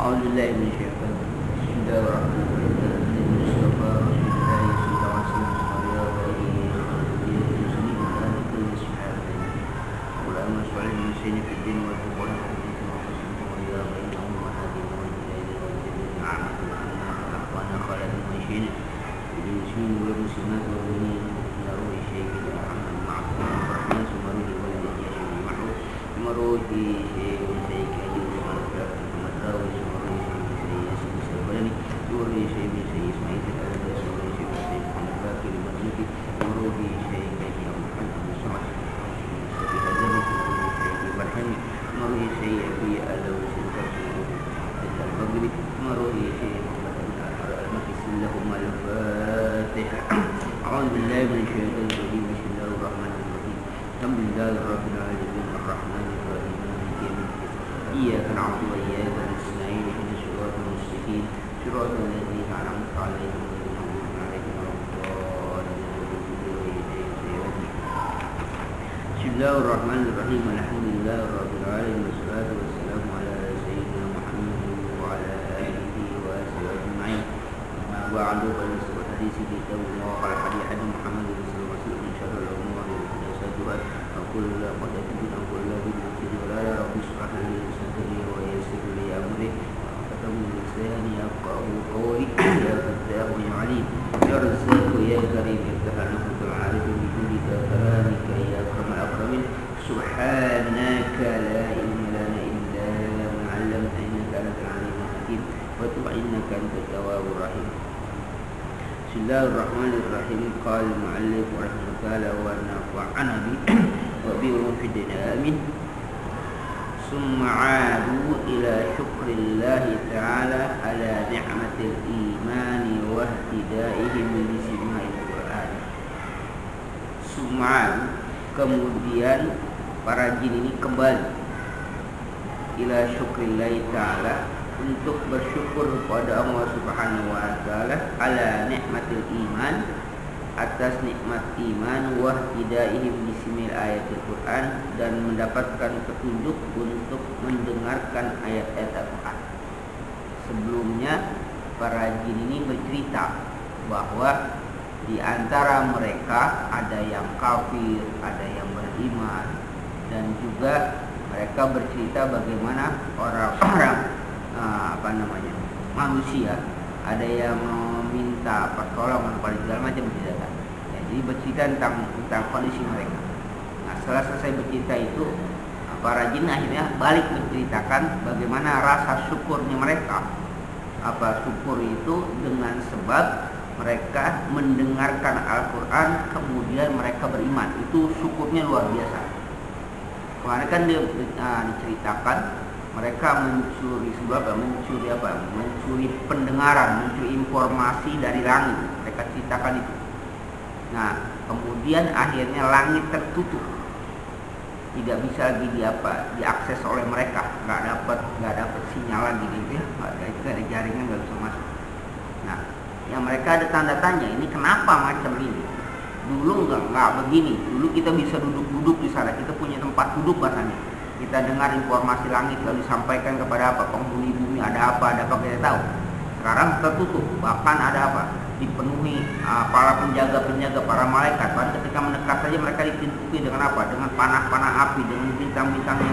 أعوذ بالله من الشيطان الرجيم. بسم الله الرحمن الرحيم. المصطفى رسول الله صلى الله عليه وسلم وعلى آله وصحبه وسلم وبارك وسلم. ولما سؤال المسلمين في الدين والفقه والحديث والقسم وإلى بينهم وهذه الوجه إلى عامة أخوانا خالد وشين للمسلمين والمسلمات والمؤمنين إلى روح شيخ محمد مع الرحمن ثم روح ولد يشهد معه ثم روح شيخ أيوب ومدراوي سوري شيء من شيء إسماعيل الألد سوري شيء من شيء محمد باكر المدني وروحي شيء كي محمد بن سعد في هذا سوري شيء برحم وروحي شيء في ألو سنتر البغري وروحي شيء محمد بن المكس لهم الفاتحة. أعوذ بالله من الشيطان الرجيم. بسم الله الرحمن الرحيم. الحمد لله رب العالمين الرحمن الرحيم مالك يوم الدين إياك نعبد وإياك نستعين اهدنا الصراط المستقيم صراط الذين أنعمت عليهم غير المغضوب عليهم ولا الضالين. بسم الله الرحمن الرحيم. الحمد لله رب العالمين والصلاة والسلام على سيدنا محمد وعلى آله وصحبه أجمعين. أما بعد فلنصر الحديث كتاب الله وقال حديث محمد صلى الله عليه وسلم من شر الأمور محدثاتها وكل محدثة بدعة وكل بدعة ضلالة. رب اشرح لي صدري ويسر لي أمري من لساني يفقه قولي يا فتاح يا عليم يا رزاق يا كريم افتح نفوس العارف بجودك كرامك يا أكرم الأكرمين. سبحانك لا علم لنا إلا ما علمتنا إنك أنت العليم الحكيم وتب إنك أنت التواب الرحيم. بسم الله الرحمن الرحيم. قال المؤلف رحمه الله تعالى ونفعنا به وبهم في الدنيا آمين. ثم عادوا إلى شكر الله تعالى على نعمة الإيمان واهتدائهم لسماع القرآن. ثم عادوا, kemudian para jin ini kembali ila syukrillahi ta'ala, untuk bersyukur kepada Allah Subhanahu wa taala ala nikmatil iman, atas nikmat iman, wa hidaihim bismil ayatil Quran, dan mendapatkan petunjuk untuk mendengarkan ayat-ayat Al-Quran. Sebelumnya para jin ini bercerita bahwa di antara mereka ada yang kafir, ada yang beriman, dan juga mereka bercerita bagaimana orang-orang manusia ada yang meminta pertolongan pada segala macam tindakan. Ya, jadi bercerita tentang kondisi mereka. Nah, setelah selesai bercerita itu, para jin akhirnya balik menceritakan bagaimana rasa syukurnya mereka. Apa syukur itu? Dengan sebab mereka mendengarkan Al-Quran, kemudian mereka beriman. Itu syukurnya luar biasa. Kemarin kan diceritakan mereka mencuri pendengaran, mencuri informasi dari langit. Mereka ceritakan itu. Nah, kemudian akhirnya langit tertutup, tidak bisa lagi diakses oleh mereka, nggak dapat sinyal lagi gitu ya, nggak ada jaringan, nggak bisa masuk. Nah, yang mereka ada tanda tanya, ini kenapa macam ini? Dulu nggak begini. Dulu kita bisa duduk di sana, kita punya tempat duduk bahasanya. Kita dengar informasi langit lalu disampaikan kepada penghuni bumi, ada apa kita tahu. Sekarang tertutup, bahkan ada dipenuhi para penjaga para malaikat. Bahkan ketika mendekat saja mereka ditutupi dengan dengan panah api, dengan bintang-bintang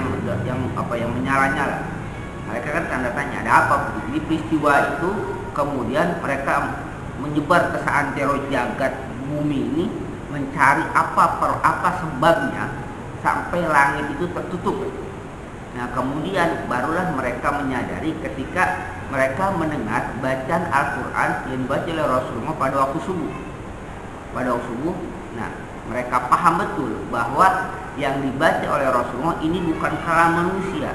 yang menyala-nyala. Mereka kan tanda tanya, ada apa? Jadi peristiwa itu kemudian mereka menyebar ke seantero jagat bumi ini, mencari apa sebabnya sampai langit itu tertutup. Nah, kemudian barulah mereka menyadari ketika mereka mendengar bacaan Al-Quran yang dibaca oleh Rasulullah pada waktu subuh. Nah, mereka paham betul bahwa yang dibaca oleh Rasulullah ini bukan kalam manusia.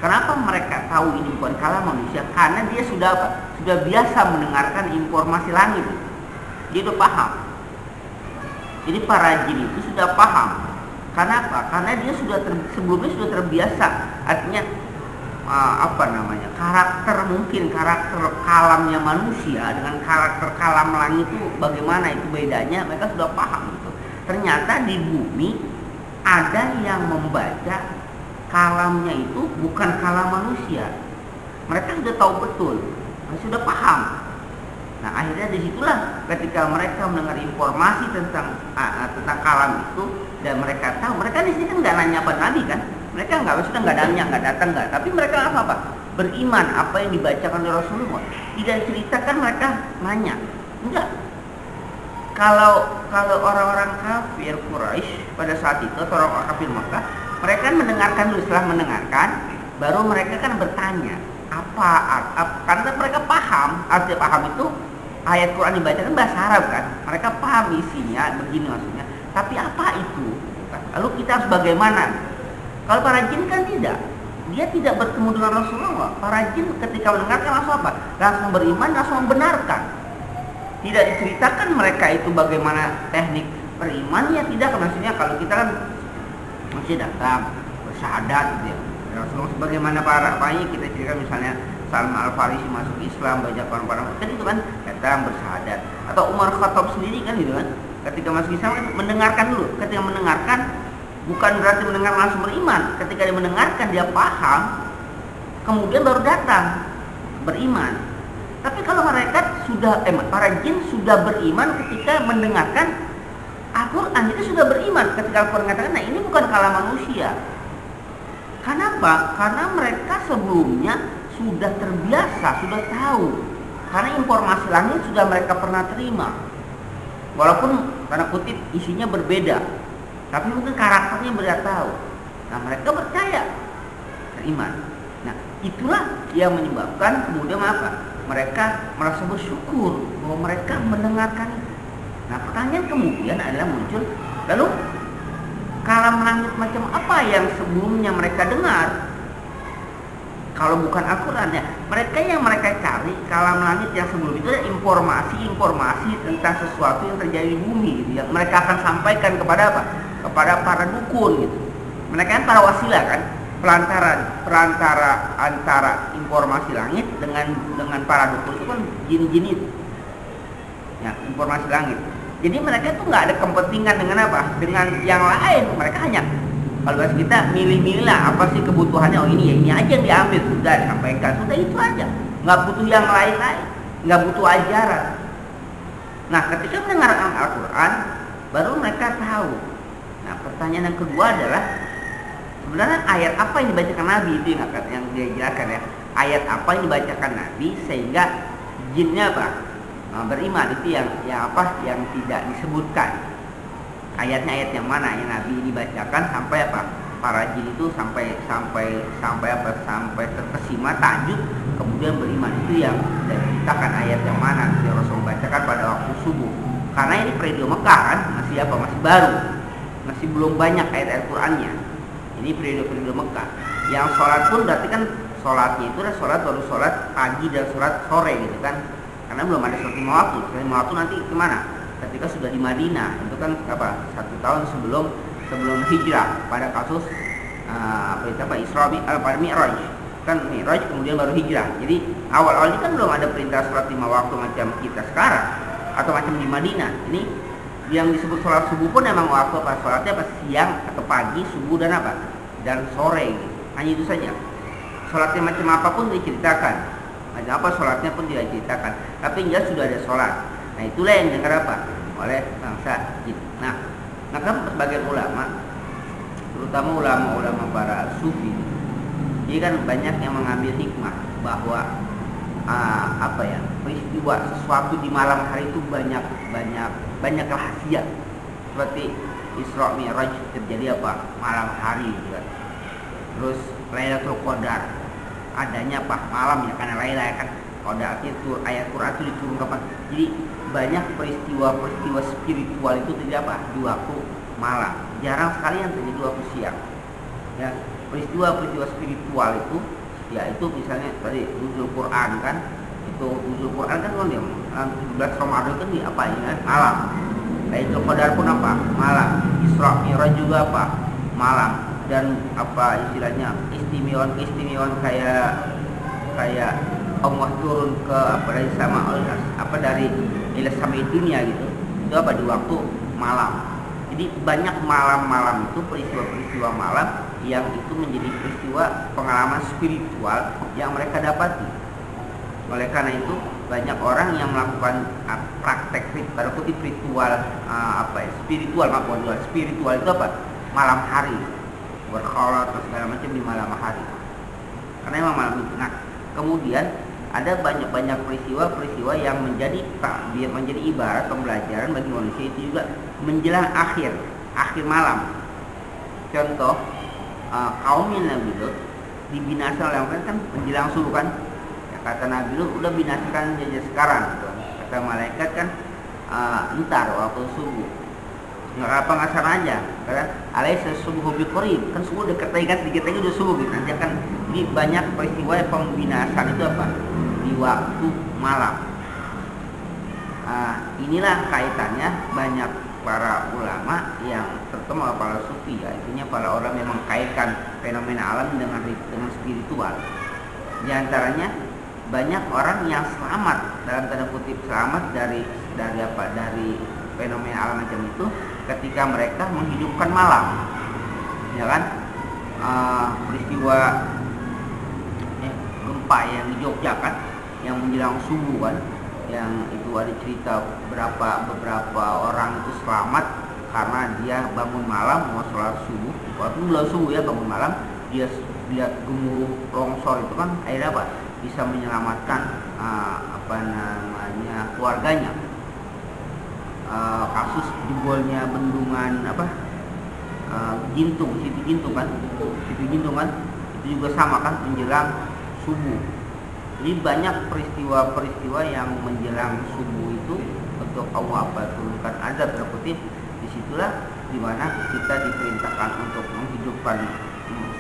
Kenapa mereka tahu ini bukan kalam manusia? Karena dia sudah biasa mendengarkan informasi langit. Dia sudah paham. Jadi para jin itu sudah paham. Kenapa? Karena dia sebelumnya sudah terbiasa. Artinya karakter kalamnya manusia dengan karakter kalam langit itu bagaimana itu bedanya, mereka sudah paham itu. Ternyata di bumi ada yang membaca kalamnya itu bukan kalam manusia. Mereka sudah tahu betul, mereka sudah paham. Nah akhirnya disitulah ketika mereka mendengar informasi tentang kalam itu dan mereka tahu, mereka di sini kan nggak nanya pada Nabi kan, mereka nggak nanya, nggak datang nggak, tapi mereka apa beriman apa yang dibacakan oleh Rasulullah. Tidak ceritakan mereka nanya, enggak. Kalau orang-orang kafir Quraisy pada saat itu atau orang kafir Makkah, mereka kan mendengarkan dulu, setelah mendengarkan baru mereka kan bertanya karena mereka paham, arti paham itu ayat Quran dibacakan bahasa Arab kan, mereka paham isinya begini maksudnya, tapi apa itu? Lalu kita harus bagaimana? Kalau para jin kan tidak, dia tidak bertemu dengan Rasulullah. Para jin ketika mendengarkan langsung apa? Langsung beriman, langsung membenarkan. Tidak diceritakan mereka itu bagaimana teknik berimannya, tidak. Maksudnya kalau kita kan masih datang bersyahadat gitu ya. Rasulullah sebagaimana para kita ceritakan misalnya Salman Al-Farisi masuk Islam, banyak orang-orang kan itu kan datang bersyahadat. Atau Umar Khattab sendiri kan gitu kan, ketika masuk Islam kan mendengarkan dulu. Ketika mendengarkan bukan berarti mendengar langsung beriman. Ketika dia mendengarkan dia paham, kemudian baru datang beriman. Tapi kalau mereka sudah para jin sudah beriman ketika mendengarkan Al-Quran, itu sudah beriman ketika Al-Quran mengatakan, nah ini bukan kalam manusia. Kenapa? Karena mereka sebelumnya sudah terbiasa, sudah tahu. Karena informasi langit sudah mereka pernah terima. Walaupun tanda kutip isinya berbeda, tapi mungkin karakternya mereka tahu. Nah mereka percaya, beriman. Nah itulah yang menyebabkan kemudian apa? Mereka merasa bersyukur bahwa mereka mendengarkan itu. Nah pertanyaan kemudian adalah muncul, lalu kalam langit macam apa yang sebelumnya mereka dengar? Kalau bukan Al-Quran ya, mereka cari kalam langit yang sebelum itu adalah informasi tentang sesuatu yang terjadi di bumi gitu, yang mereka akan sampaikan kepada apa? Kepada para dukun gitu. Mereka kan para wasilah kan, perantara antara informasi langit dengan para dukun itu kan jin-jin itu. Ya, informasi langit. Jadi mereka itu nggak ada kepentingan dengan apa? Dengan yang lain. Mereka hanya kalau bahasa kita milih-milih lah apa sih kebutuhannya. Oh ini ya ini aja yang diambil, sudah disampaikan, sudah itu aja. Nggak butuh yang lain-lain, nggak butuh ajaran. Nah ketika mendengar Al-Quran, baru mereka tahu. Nah pertanyaan yang kedua adalah sebenarnya ayat apa yang dibacakan Nabi itu yang dia jelaskan ya. Ayat apa yang dibacakan Nabi sehingga jinnya apa? Beriman itu yang tidak disebutkan. Ayatnya ayat yang mana yang Nabi dibacakan sampai apa? Para jin itu sampai terkesima takjub kemudian beriman, itu yang diceritakan ayat yang mana yang Rasul bacakan pada waktu subuh. Karena ini periode Mekah kan, masih baru, masih belum banyak ayat Al-Qur'annya. Ini periode Mekah. Yang sholat pun berarti kan sholatnya itu adalah baru sholat pagi dan sholat sore gitu kan. Karena belum ada sholat lima waktu. Sholat lima waktu nanti kemana? Ketika sudah di Madinah, itu kan 1 tahun sebelum hijrah pada kasus Isra pada Mi'raj. Kan Mi'raj kemudian baru hijrah. Jadi awal-awal ini kan belum ada perintah sholat 5 waktu macam kita sekarang atau macam di Madinah. Ini yang disebut sholat subuh pun memang waktu apa? Sholatnya pas siang atau pagi, subuh dan sore gitu. Hanya itu saja. Sholatnya macam apapun diceritakan. Macam apa sholatnya pun tidak diceritakan. Tapi jelas sudah ada sholat. Nah itulah yang dengar apa? Oleh bangsa jin. Nah kan sebagian ulama, terutama ulama-ulama para sufi, ini kan banyak yang mengambil hikmah bahwa peristiwa sesuatu di malam hari itu banyak rahasia. Seperti Isra Mi'raj terjadi apa? Malam hari juga. Terus Lailatul Qadar adanya apa? Malam ya, karena Laila ya kan. Qadar itu ayat Quran itu diturun kapan? Jadi banyak peristiwa spiritual itu terjadi apa? Di waktu malam. Jarang sekali yang terjadi waktu siang. Ya, peristiwa spiritual itu ya itu misalnya tadi nuzul Quran kan. Itu nuzul Quran kan 17 Ramadan kan di apa ini kan? Malam. Lailatul Qadar pun apa? Malam. Isra Mi'raj juga apa? Malam. Dan apa istilahnya istimewa kayak Allah turun ke dari sama dari ila samai dunia gitu. Itu apa di waktu malam. Jadi banyak malam-malam itu peristiwa malam yang itu menjadi peristiwa pengalaman spiritual yang mereka dapati. Oleh karena itu banyak orang yang melakukan praktek pada kutip ritual spiritual itu apa? Malam hari, berkholat atau segala macam di malam hari. Karena memang malam itu. Nah, kemudian ada banyak peristiwa yang menjadi ibarat pembelajaran bagi manusia itu juga menjelang akhir malam. Contoh, kaumnya Nabi Lut dibinasakan oleh Allah kan menjelang subuh kan. Ya, kata Nabi Lut udah binasakan aja sekarang gitu. Kata malaikat kan ntar waktu subuh. Nggak sana aja. Karena alaisa subuh biqarib, kan subuh dekat lagi kan, sedikit lagi udah subuh gitu. Nanti akan di banyak peristiwa pembinasaan itu apa? Di waktu malam. Inilah kaitannya banyak para ulama yang terutama para sufi, ya, intinya para orang yang mengkaitkan fenomena alam dengan spiritual. Di antaranya banyak orang yang selamat dalam tanda kutip selamat dari fenomena alam macam itu ketika mereka menghidupkan malam, ya kan? Peristiwa gempa yang di Jogja kan, yang menjelang subuh kan, yang itu ada cerita beberapa orang itu selamat karena dia bangun malam mau sholat subuh. Waktu belum subuh ya, bangun malam dia lihat gemuruh longsor itu kan, akhirnya apa? Bisa menyelamatkan keluarganya. Kasus jebolnya bendungan Situ Gintung kan, itu juga sama kan menjelang subuh. Jadi banyak peristiwa yang menjelang subuh itu untuk Allah turunkan azab terkutip. Disitulah dimana kita diperintahkan untuk menghidupkan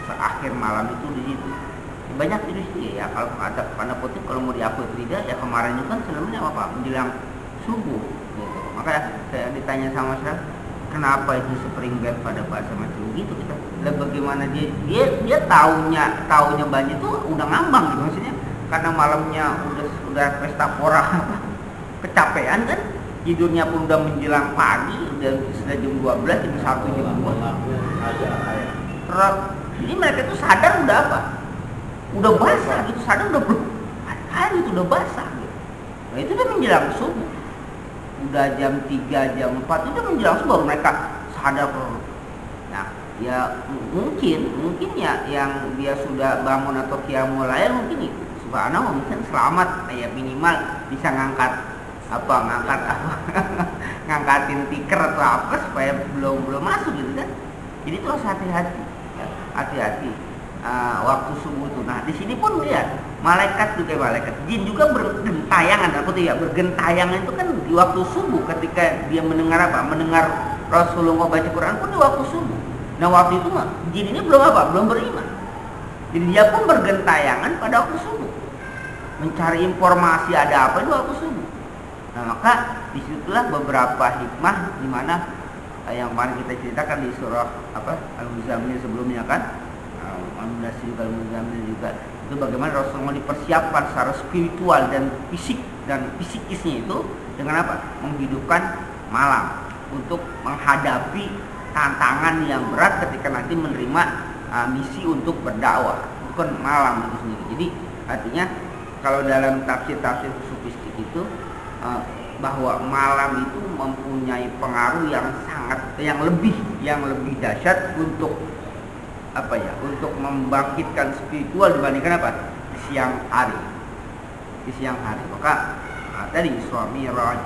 seakhir malam itu di situ. Banyak itu ya, kalau ada tanda kutip kalau mau diakui tidak ya, kemarin itu kan sebenarnya apa menjelang subuh gitu. Maka saya ditanya sama saya, kenapa itu springbed pada bahasa macam gitu kita. Dan bagaimana dia taunya banyak itu udah ngambang gitu maksudnya. Karena malamnya udah pesta pora kecapean kan, tidurnya pun udah menjelang pagi, sudah jam 12, jam 1, jam 2. Jadi mereka itu sadar udah apa? Udah basah gitu, sadar udah hari itu udah basah gitu. Nah itu udah menjelang subuh. Udah jam 3, jam 4 itu udah menjelang subuh mereka sadar. Nah, ya mungkin ya yang dia sudah bangun atau qiyamul lail mungkin itu subhanallah mungkin selamat, ya minimal bisa ngangkatin tiker atau apa supaya belum masuk gitu kan. Jadi itu harus hati-hati waktu subuh itu. Nah di sini pun lihat malaikat jin juga bergentayangan, bergentayangan itu kan di waktu subuh ketika dia mendengar Rasulullah baca Quran pun di waktu subuh. Nah waktu itu jin ini belum beriman. Jadi dia pun bergentayangan pada waktu subuh, mencari informasi ada apa di waktu subuh. Nah maka disitulah beberapa hikmah di mana yang kemarin kita ceritakan di surah Al-Muzammil sebelumnya kan, Al-Muzammil juga itu bagaimana Rasulullah dipersiapkan secara spiritual dan fisikisnya itu dengan apa? Menghidupkan malam untuk menghadapi tantangan yang berat ketika nanti menerima misi untuk berdakwah, bukan malam itu sendiri. Jadi artinya kalau dalam tafsir sufistik itu bahwa malam itu mempunyai pengaruh yang lebih dahsyat untuk untuk membangkitkan spiritual dibandingkan di siang hari. Maka tadi Isra Mi'raj,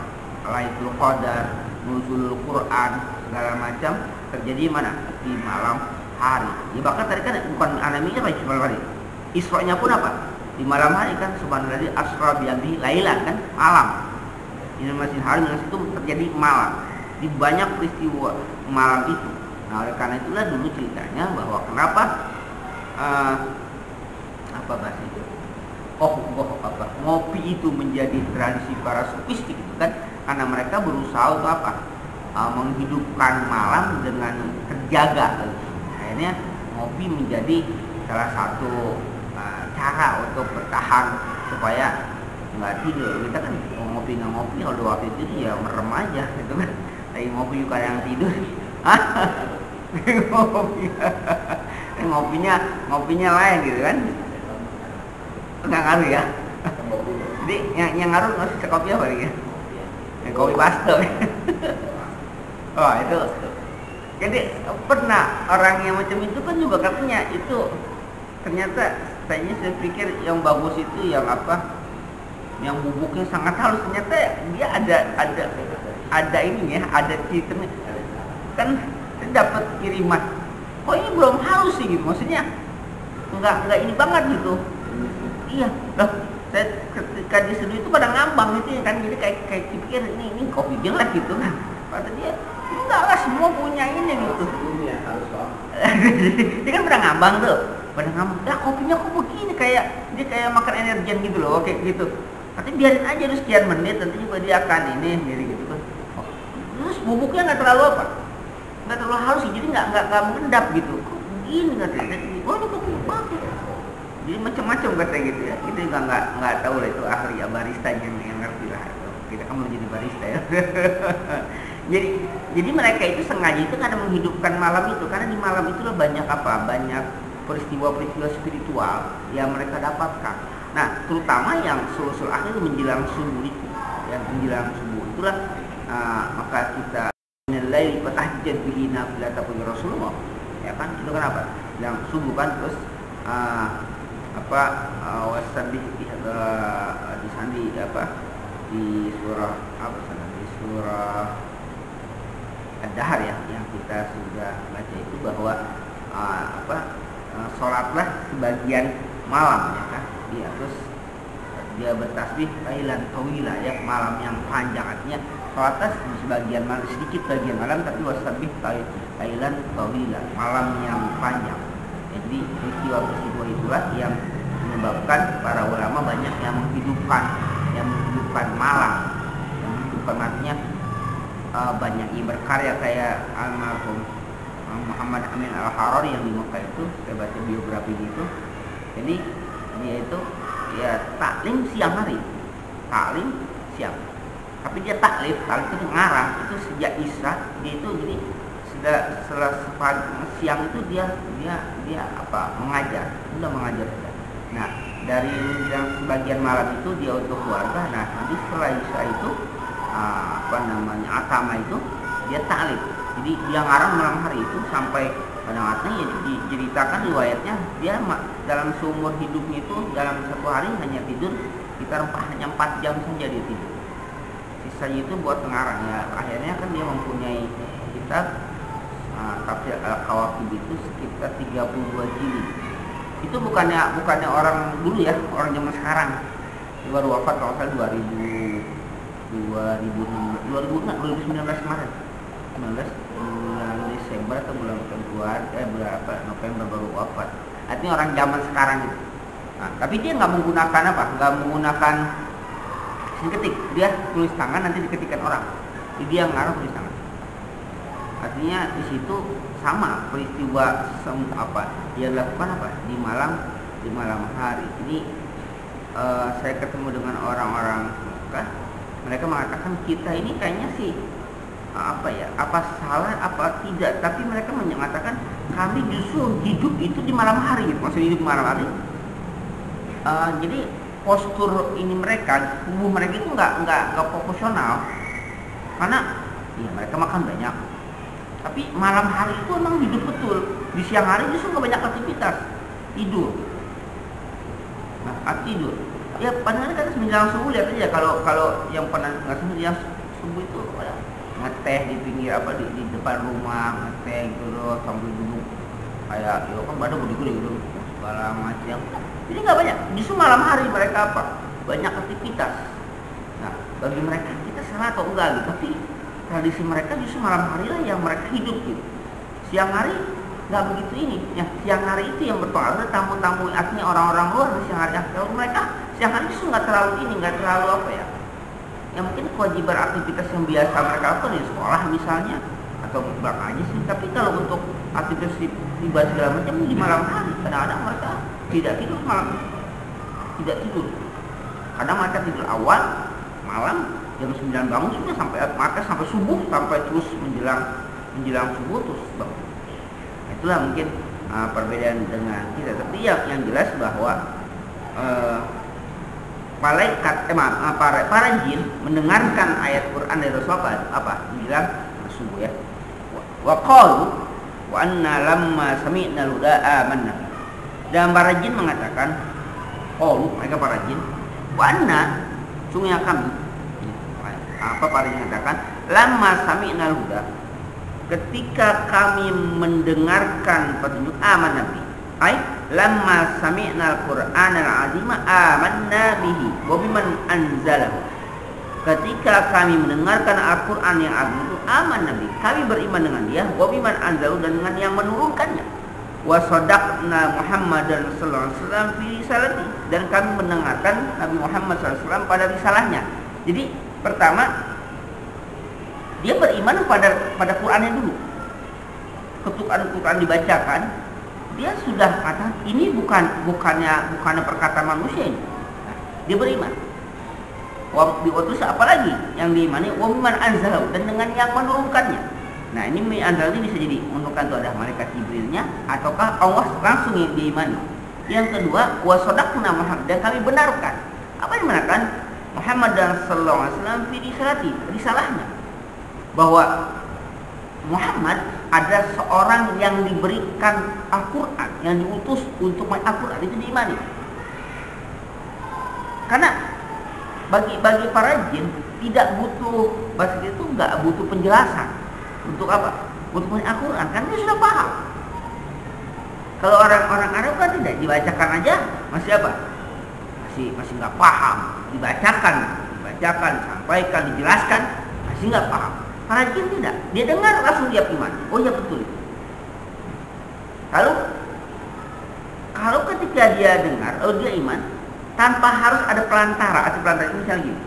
Lailatul Qadar, nuzulul Quran segala macam terjadi mana? Di malam hari. Ya bahkan tadi kan bukan anaminya di malam hari. Isra-nya pun di malam hari kan, subhanallah asra bi'abdihi lailan kan, malam. Ini masih hari itu terjadi malam. Di banyak peristiwa malam itu. Nah, oleh karena itulah dulu ceritanya bahwa kenapa ngopi itu menjadi tradisi para sufistik itu kan, karena mereka berusaha untuk menghidupkan malam dengan terjaga. Akhirnya ngopi menjadi salah satu cara untuk bertahan supaya nggak tidur. Kita kan ngopi kalau waktu itu ya merem aja gitu kan. Lagi ngopi juga yang tidur. Ngopi. ngopinya lain gitu kan, nggak ngaruh ya. Jadi yang ngaruh nggak kopi apa ya? Yang kopi pasto. Oh itu. Jadi pernah orang yang macam itu kan juga katanya itu ternyata saya pikir yang bagus itu yang apa? Yang bubuknya sangat halus, ternyata dia ada ini ya, ada titiknya. Kan dapat kiriman. Kok ini belum halus sih gitu, maksudnya nggak ini banget gitu. Iya, loh, saya ketika diseduh itu pada ngambang gitu ya kan, jadi kayak pikir ini kopi jelek gitu kan. Kata dia, enggak lah, semua punya ini gitu. Ini harus dia kan pada ngambang tuh, ya kopinya kok begini, kayak dia kayak makan energen gitu loh, kayak gitu. Katanya biarin aja dulu sekian menit, nanti juga dia akan ini sendiri gitu kan. Oh, terus bubuknya nggak terlalu apa? Nggak terlalu halus sih, jadi nggak mengendap gitu. Kok begini katanya? Oh ini kopi bagus. Jadi macam-macam katanya gitu ya. Kita juga nggak tahu lah, itu ahli ya, barista yang ngerti lah. Kita kan belum jadi barista ya. jadi mereka itu sengaja itu karena menghidupkan malam itu, karena di malam itulah banyak apa? Banyak peristiwa-peristiwa spiritual yang mereka dapatkan. Nah, terutama yang sul-sul akhir menjelang subuh itu, yang menjelang subuh itulah maka kita nilai petahajjud bihi nafilatan bagi Rasulullah, ya kan? Itu kan apa? Yang subuh kan, terus wasabih disandi apa di surah apa sana, di surah Ad-Dahr ya, yang kita sudah baca itu bahwa sholatlah sebagian malam ya kan. Dia terus dia bertasbih lailan tawila ya, malam yang panjang, artinya sholatnya sebagian malam, sedikit bagian malam, tapi wasabih lailan tawila, malam yang panjang. Jadi peristiwa-peristiwa itulah yang menyebabkan para ulama banyak yang menghidupkan malam, yang menghidupkan artinya banyak yang berkarya kayak almarhum Muhammad Amin Al-Harari yang di Mekah itu, saya baca biografi gitu. Jadi dia itu ya taklim siang hari, taklim siang, tapi dia taklim itu ngarang itu sejak Isya. Dia itu jadi setelah siang itu dia mengajar, udah mengajar. Nah dari yang sebagian malam itu dia untuk keluarga. Nah nanti setelah Isya itu atama itu dia taklim. Jadi dia ngarang malam hari itu sampai kadang-kadang ya diceritakan riwayatnya dia dalam seumur hidupnya itu dalam satu hari hanya tidur sekitar hanya 4 jam saja dia tidur. Sisanya itu buat ngarang ya. Akhirnya kan dia mempunyai kitab tafsir Al-Kawakib itu sekitar 32 jilid. Itu bukannya orang dulu ya, orang zaman sekarang. Dia baru wafat kalau saya 2019 kemarin. 19 bulan Desember atau bulan Februari November baru wafat. Artinya orang zaman sekarang gitu. Nah, tapi dia nggak menggunakan nggak menggunakan mesin ketik, dia tulis tangan, nanti diketikkan orang. Jadi dia ngarang tulis tangan. Artinya di situ sama peristiwa dia lakukan di malam hari. Ini saya ketemu dengan orang-orang Mekah, mereka mengatakan kita ini kayaknya sih apa salah apa tidak, tapi mereka mengatakan kami justru hidup itu di malam hari, maksudnya hidup malam hari. Jadi postur ini mereka, tubuh mereka itu nggak proporsional, karena ya mereka makan banyak, tapi malam hari itu memang hidup betul. Di siang hari justru nggak banyak aktivitas, tidur. Nah, tidur. Ya padahal kan menjelang subuh, lihat aja kalau yang pernah nggak yang subuh itu ngeteh di pinggir di depan rumah, ngeteh gitu loh, sambil duduk kayak ya kan pada gede-gede gitu segala macam. Jadi nggak banyak. Justru malam hari mereka banyak aktivitas. Nah bagi mereka kita salah atau enggak gitu, tapi tradisi mereka justru malam hari lah yang mereka hidup gitu. Siang hari nggak begitu ini. Ya siang hari itu yang berpengaruh, tamu-tamu artinya orang-orang luar di siang hari. Kalau mereka siang hari justru nggak terlalu ini, nggak terlalu yang mungkin kewajiban aktivitas yang biasa mereka lakukan di sekolah misalnya atau belakang aja sih. Tapi kalau untuk aktivitas ibadah segala macam di malam hari, kadang-kadang mereka tidak tidur malam, tidak tidur. Kadang mereka tidur awal malam jam 9 bangun sudah sampai subuh, sampai terus menjelang subuh terus bangun. Itulah mungkin perbedaan dengan kita. Tapi yang jelas bahwa malaikat para jin mendengarkan ayat Quran dari Rasulullah apa? Bilang sungguh ya. Wa qalu wa anna lamma sami'na al-huda amanna. Dan para jin mengatakan, mereka para jin, wa anna sungguh kami. Apa para jin mengatakan? Lamma sami'na al-huda. Ketika kami mendengarkan petunjuk amanna bi. Lamma sami'na al-Qur'an al-azima amanna bihi wa biman anzalahu. Ketika kami mendengarkan Al-Qur'an yang agung itu amanna bihi, kami beriman dengan dia, wa biman anzalahu, dan dengan yang menurunkannya. Wa sadaqna Muhammadan sallallahu alaihi wasallam fi risalati, dan kami mendengarkan Nabi Muhammad sallallahu alaihi wasallam pada risalahnya. Jadi pertama dia beriman pada Qur'annya dulu. Ketika Al-Qur'an dibacakan, dia sudah kata ini bukannya perkataan manusia ini. Dia beriman. Waktu apa lagi yang diimani? Wa man anzalahu, dan dengan yang menurunkannya. Nah, ini anzal ini bisa jadi menurunkan itu ada malaikat Jibrilnya ataukah Allah langsung yang diimani. Yang kedua, wa sadaqna Muhammad, dan kami benarkan. Apa yang benarkan? Muhammad sallallahu alaihi wasallam fi risalahnya. Bahwa Muhammad ada seorang yang diberikan Al-Quran, yang diutus untuk Al-Quran, itu diimani. Karena bagi para jin tidak butuh, bahasa itu nggak butuh penjelasan. Untuk apa? Untuk Al-Quran, kan dia sudah paham. Kalau orang-orang Arab kan tidak, dibacakan aja masih apa? Masih nggak paham. Dibacakan, sampaikan, dijelaskan, masih nggak paham. Para jin tidak, dia dengar langsung dia iman. Oh ya betul. Kalau ketika dia dengar, dia iman, tanpa harus ada pelantara. Misalnya gini,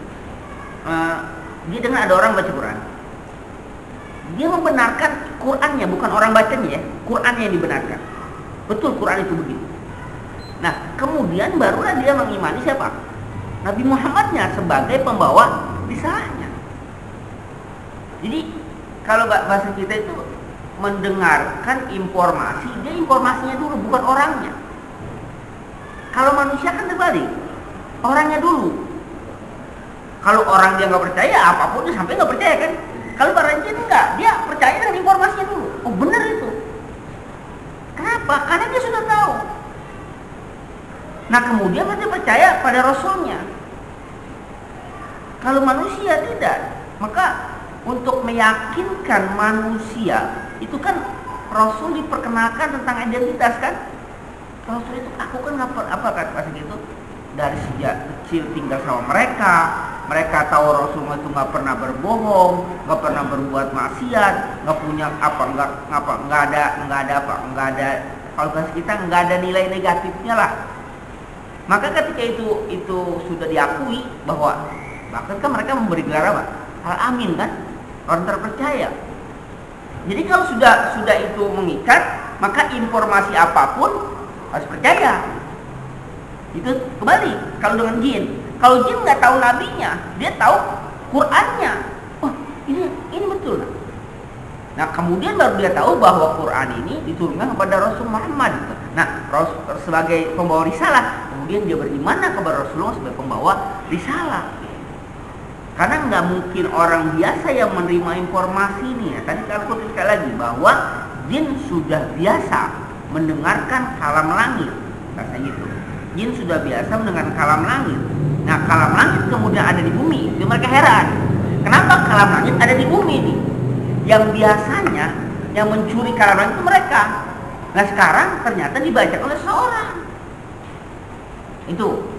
dia dengar ada orang baca Quran, dia membenarkan Qurannya, bukan orang bacanya ya, Qurannya yang dibenarkan. Betul, Quran itu begitu. Nah, kemudian barulah dia mengimani siapa? Nabi Muhammadnya sebagai pembawa risalahnya. Jadi kalau bahasa kita itu mendengarkan informasi, dia informasinya dulu, bukan orangnya. Kalau manusia kan terbalik, orangnya dulu. Kalau orang dia nggak percaya, apapun dia sampai nggak percaya kan. Kalau para jin enggak, dia percaya dengan informasinya dulu. Oh benar itu. Kenapa? Karena dia sudah tahu. Nah kemudian dia percaya pada Rasulnya. Kalau manusia tidak, maka untuk meyakinkan manusia itu kan Rasul diperkenalkan tentang identitas kan. Rasul itu aku kan apa kata gitu, dari sejak kecil tinggal sama mereka tahu Rasulullah itu nggak pernah berbohong, nggak pernah berbuat maksiat, nggak punya nggak ada kalau bahasa kita nggak ada nilai negatifnya lah. Maka ketika itu sudah diakui bahwa bahkan kan mereka memberi gelar apa? Al-Amin kan, orang terpercaya. Jadi kalau sudah itu mengikat, maka informasi apapun harus percaya. Itu kembali kalau dengan jin. Kalau jin nggak tahu nabinya, dia tahu Qur'annya. Oh ini betul. Nah kemudian baru dia tahu bahwa Qur'an ini diturunkan kepada Rasul Muhammad. Nah Rasul sebagai pembawa risalah, kemudian dia beriman kepada Rasulullah sebagai pembawa risalah. Karena nggak mungkin orang biasa yang menerima informasi ini. Tadi kalau sekali lagi bahwa jin sudah biasa mendengarkan kalam langit, rasanya gitu. Jin sudah biasa mendengarkan kalam langit. Nah kalam langit kemudian ada di bumi, jadi mereka heran. Kenapa kalam langit ada di bumi ini? Yang biasanya yang mencuri kalam langit itu mereka. Nah sekarang ternyata dibaca oleh seorang. Itu.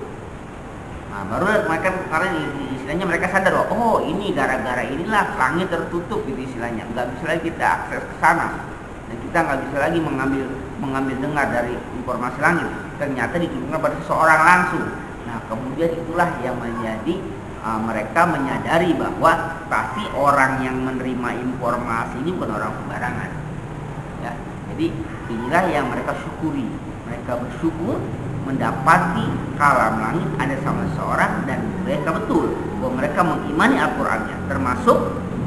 Nah baru mereka karena istilahnya mereka sadar bahwa oh ini gara-gara inilah langit tertutup gitu istilahnya. Nggak bisa lagi kita akses ke sana. Dan kita nggak bisa lagi mengambil dengar dari informasi langit. Ternyata diturunkan pada seseorang langsung. Nah kemudian itulah yang menjadi mereka menyadari bahwa pasti orang yang menerima informasi ini bukan orang sembarangan. Ya, jadi inilah yang mereka syukuri. Mereka bersyukur mendapati kalam langit ada sama seseorang dan mereka betul bahwa mereka mengimani Al-Qur'annya, termasuk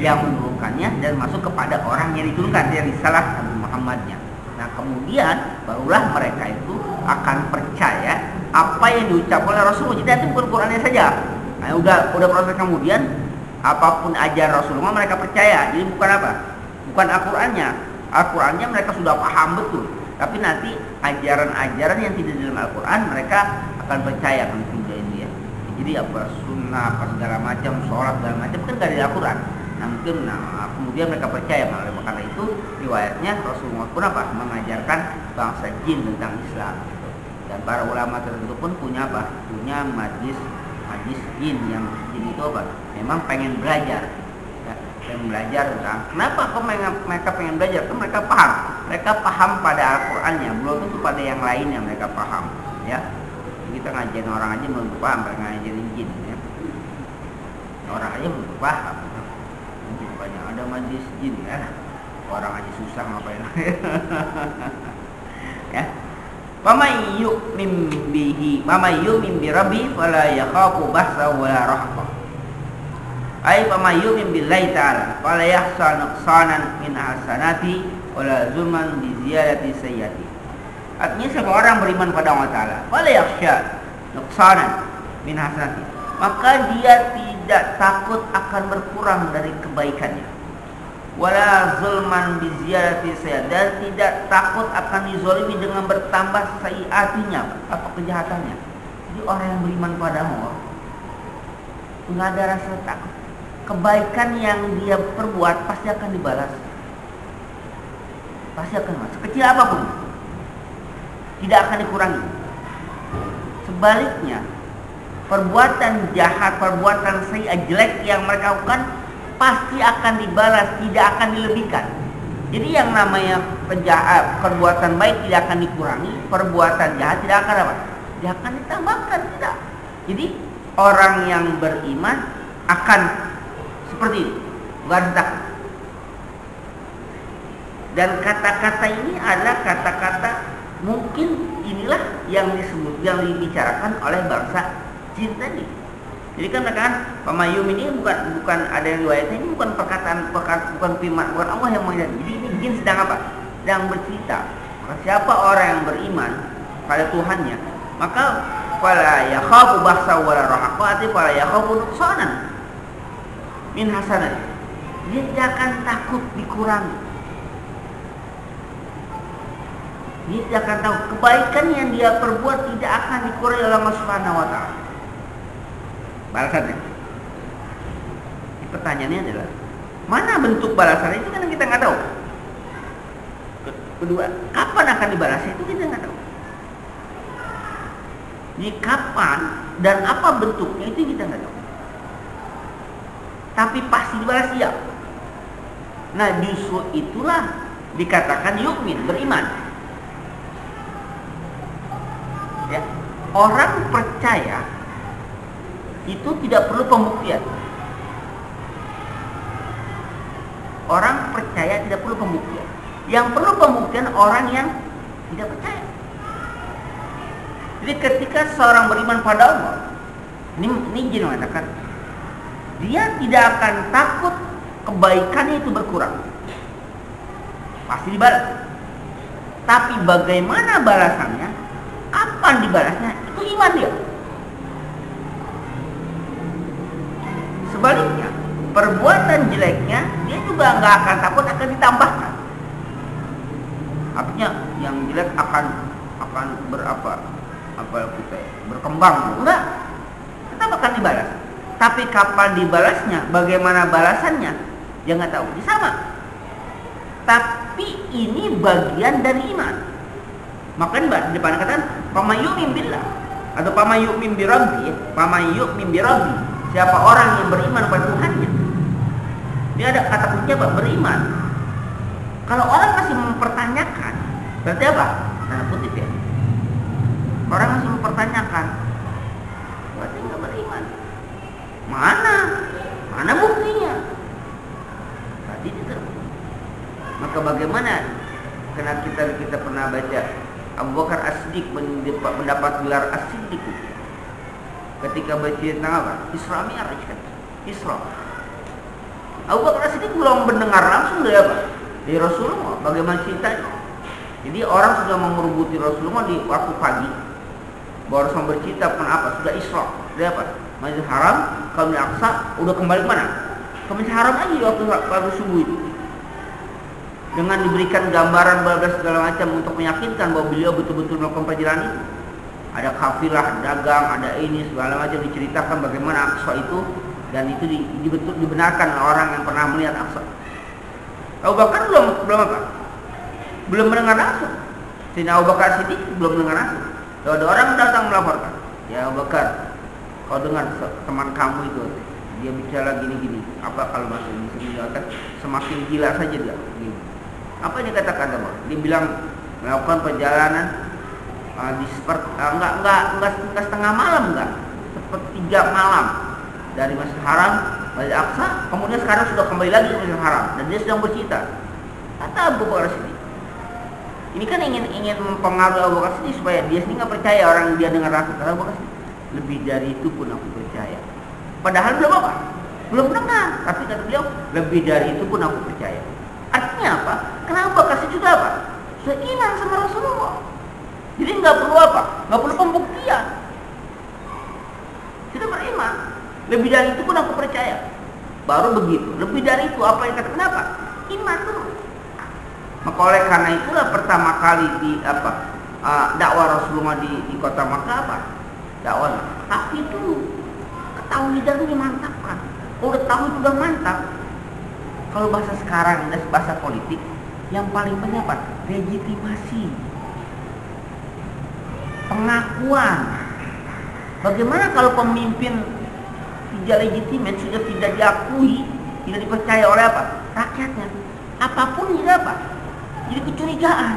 yang menurunkannya dan masuk kepada orang yang diturunkan dari risalah Nabi Muhammadnya. Nah kemudian barulah mereka itu akan percaya apa yang diucapkan oleh Rasulullah. Jadi itu bukan Qurannya saja. Nah, udah proses kemudian apapun ajaran Rasulullah mereka percaya. Jadi bukan apa? Bukan Al-Qur'annya. Al-Qur'annya mereka sudah paham betul. Tapi nanti ajaran-ajaran yang tidak dalam Al-Qur'an mereka akan percaya kan juga ini ya. Jadi apa sunnah, apa segala macam, sholat segala macam kan gak dari Al-Qur'an. Nah mungkin kemudian mereka percaya malah karena itu riwayatnya Rasulullah pun apa mengajarkan bangsa jin tentang Islam. Dan para ulama tertentu pun punya apa? Punya majlis jin yang jin itu apa? Memang pengen belajar. Ya, pengen belajar tentang kenapa kok mereka pengen belajar? Kan mereka paham pada Al-Qur'annya, belum tentu pada yang lain yang mereka paham, ya. Kita ngajarin orang aja belum paham, mereka ngajarin jin, ya. Orang aja belum paham. Mungkin banyak ada majlis jin, ya. Orang aja susah ngapain. Ya. Faman yu'min bihi, faman yu'min bi rabbi fala yakhafu bahsa wala rahqa. Ai faman yu'min billahi ta'ala fala yahsa nuqsanan min hasanati wala zulman bi ziyadati sayyati. Artinya semua orang beriman pada Allah Ta'ala fala yakhsha nuqsanan min hasanati, maka dia tidak takut akan berkurang dari kebaikannya, wala zulman bi ziyadati sayyat, dan tidak takut akan dizalimi dengan bertambah sayiatinya atau kejahatannya. Jadi orang yang beriman pada Allah enggak ada rasa takut. Kebaikan yang dia perbuat pasti akan dibalas. Pasti akan dibalas. Sekecil apapun tidak akan dikurangi. Sebaliknya, perbuatan jahat, perbuatan sayyi'ah jelek yang mereka lakukan pasti akan dibalas, tidak akan dilebihkan. Jadi yang namanya perbuatan baik tidak akan dikurangi, perbuatan jahat tidak akan apa? Tidak akan ditambahkan, tidak. Jadi orang yang beriman akan seperti ini, bukan takut. Dan kata-kata ini adalah kata-kata mungkin inilah yang disebut, yang dibicarakan oleh bangsa jin tadi. Jadi kan mereka kan pamayum ini bukan ada yang riwayatnya, ini bukan perkataan bukan firman bukan Allah yang mengajar. Jadi ini jin sedang apa? Sedang bercerita. Maka siapa orang yang beriman pada Tuhannya, maka fala yakhafu bahsa wala rahqa, artinya fala yakhafu nuqsanan min hasanat. Dia tidak akan takut dikurangi. Dia tidak akan tahu kebaikan yang dia perbuat tidak akan dikurangi oleh Allah Subhanahu wa taala. Balasannya. Pertanyaannya adalah mana bentuk balasan itu kan kita nggak tahu. Kedua, kapan akan dibalas itu kita nggak tahu. Jadi kapan dan apa bentuknya itu kita nggak tahu. Tapi pasti dibalas ya. Nah justru itulah dikatakan yu'min, beriman. Ya, orang percaya itu tidak perlu pembuktian. Orang percaya tidak perlu pembuktian. Yang perlu pembuktian orang yang tidak percaya. Jadi ketika seorang beriman pada Allah, ini jin mengatakan, dia tidak akan takut kebaikannya itu berkurang. Pasti dibalas. Tapi bagaimana balasannya? Kapan dibalasnya? Itu iman dia. Sebaliknya, perbuatan jeleknya dia juga nggak akan takut akan ditambahkan. Artinya yang jelek akan berkembang, enggak. Tetap akan dibalas. Tapi kapan dibalasnya, bagaimana balasannya, dia nggak tahu. Ini sama. Tapi ini bagian dari iman. Makanya di depan katakan pamayu'min billah atau pamayu'min bi rabbi, pamayu'min bi rabbi. Siapa orang yang beriman pada Tuhannya. Dia ada kata kunci apa? Beriman. Kalau orang masih mempertanyakan, berarti apa? Tanda kutip ya. Orang masih mempertanyakan, berarti nggak beriman. Mana buktinya? Berarti tidak. Maka bagaimana? Karena kita pernah baca Abu Bakar As-Siddiq mendapat gelar As-Siddiq ketika bercerita tentang apa? Isra Mi'raj kan? Isra. Abu Bakar As-Siddiq belum mendengar langsung dari apa? Dari Rasulullah. Bagaimana ceritanya? Jadi orang sudah mengerubuti Rasulullah di waktu pagi, bahwa Rasulullah bercerita pun apa? Sudah Isra, sudah apa? Masjidil Haram, kalau di Aqsa, udah kembali ke mana? Ke Masjidil Haram lagi waktu subuh itu. Dengan diberikan gambaran segala macam untuk meyakinkan bahwa beliau betul-betul melakukan perjalanan itu. Ada kafilah, dagang, ada ini segala macam diceritakan bagaimana Aqsa itu, dan itu dibenarkan orang yang pernah melihat Aqsa. Abu Bakar belum apa? Belum mendengar langsung. Sayyidina Abu Bakar Siddiq belum mendengar langsung. Kalau ada orang datang melaporkan, ya Abu Bakar, kau dengar teman kamu itu dia bicara gini-gini. Apa kalau masuk di sini akan semakin gila saja dia. Gini. Apa yang dikatakan Abu? Dia bilang melakukan perjalanan enggak setengah malam, enggak sepertiga malam dari Masjidil Haram, Masjid Aqsa, kemudian sekarang sudah kembali lagi ke Masjidil Haram dan dia sedang bercerita. Kata Abu Bakar Siddiq, ini kan ingin mempengaruhi Abu Bakar Siddiq supaya dia sendiri nggak percaya orang dia dengar langsung. Kata Abu Bakar Siddiq, lebih dari itu pun aku percaya. Padahal belum apa? Belum dengar. Tapi kata beliau, lebih dari itu pun aku percaya. Artinya apa? Kenapa Abu Bakar Siddiq sudah apa? Sudah iman sama Rasulullah. Jadi nggak perlu apa? Nggak perlu pembuktian. Sudah beriman. Lebih dari itu pun aku percaya. Baru begitu. Lebih dari itu apa yang kata kenapa? Iman dulu. Maka oleh karena itulah pertama kali di dakwah Rasulullah di kota Makkah apa? Dakwah. Tapi itu ketahui dan dimantapkan. Kalau udah tahu itu udah mantap. Kalau bahasa sekarang, bahasa politik, yang paling banyak apa? Legitimasi, pengakuan. Bagaimana kalau pemimpin tidak legitimate, sudah tidak diakui, tidak dipercaya oleh apa? Rakyatnya. Apapun jadi apa? Jadi kecurigaan.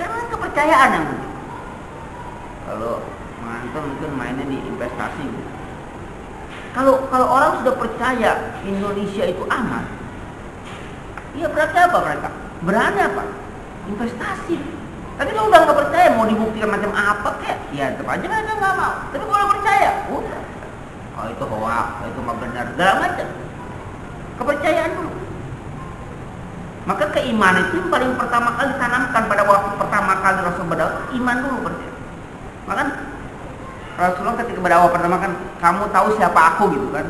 Karena kepercayaan yang muncul. Kalau mantan mungkin mainnya di investasi gitu. Kalau orang sudah percaya Indonesia itu aman, ya berarti apa mereka? Berani apa? Investasi. Tapi kalau udah nggak percaya, mau dibuktikan macam apa kek, ya tetap aja mereka nggak mau. Tapi kalau percaya, udah. Oh itu hoax, itu nggak benar, segala macam. Kepercayaan dulu. Maka keimanan itu yang paling pertama kali ditanamkan pada waktu pertama kali Rasul berdakwah, iman dulu percaya. Maka Rasulullah ketika berdakwah pertama kan, kamu tahu siapa aku gitu kan?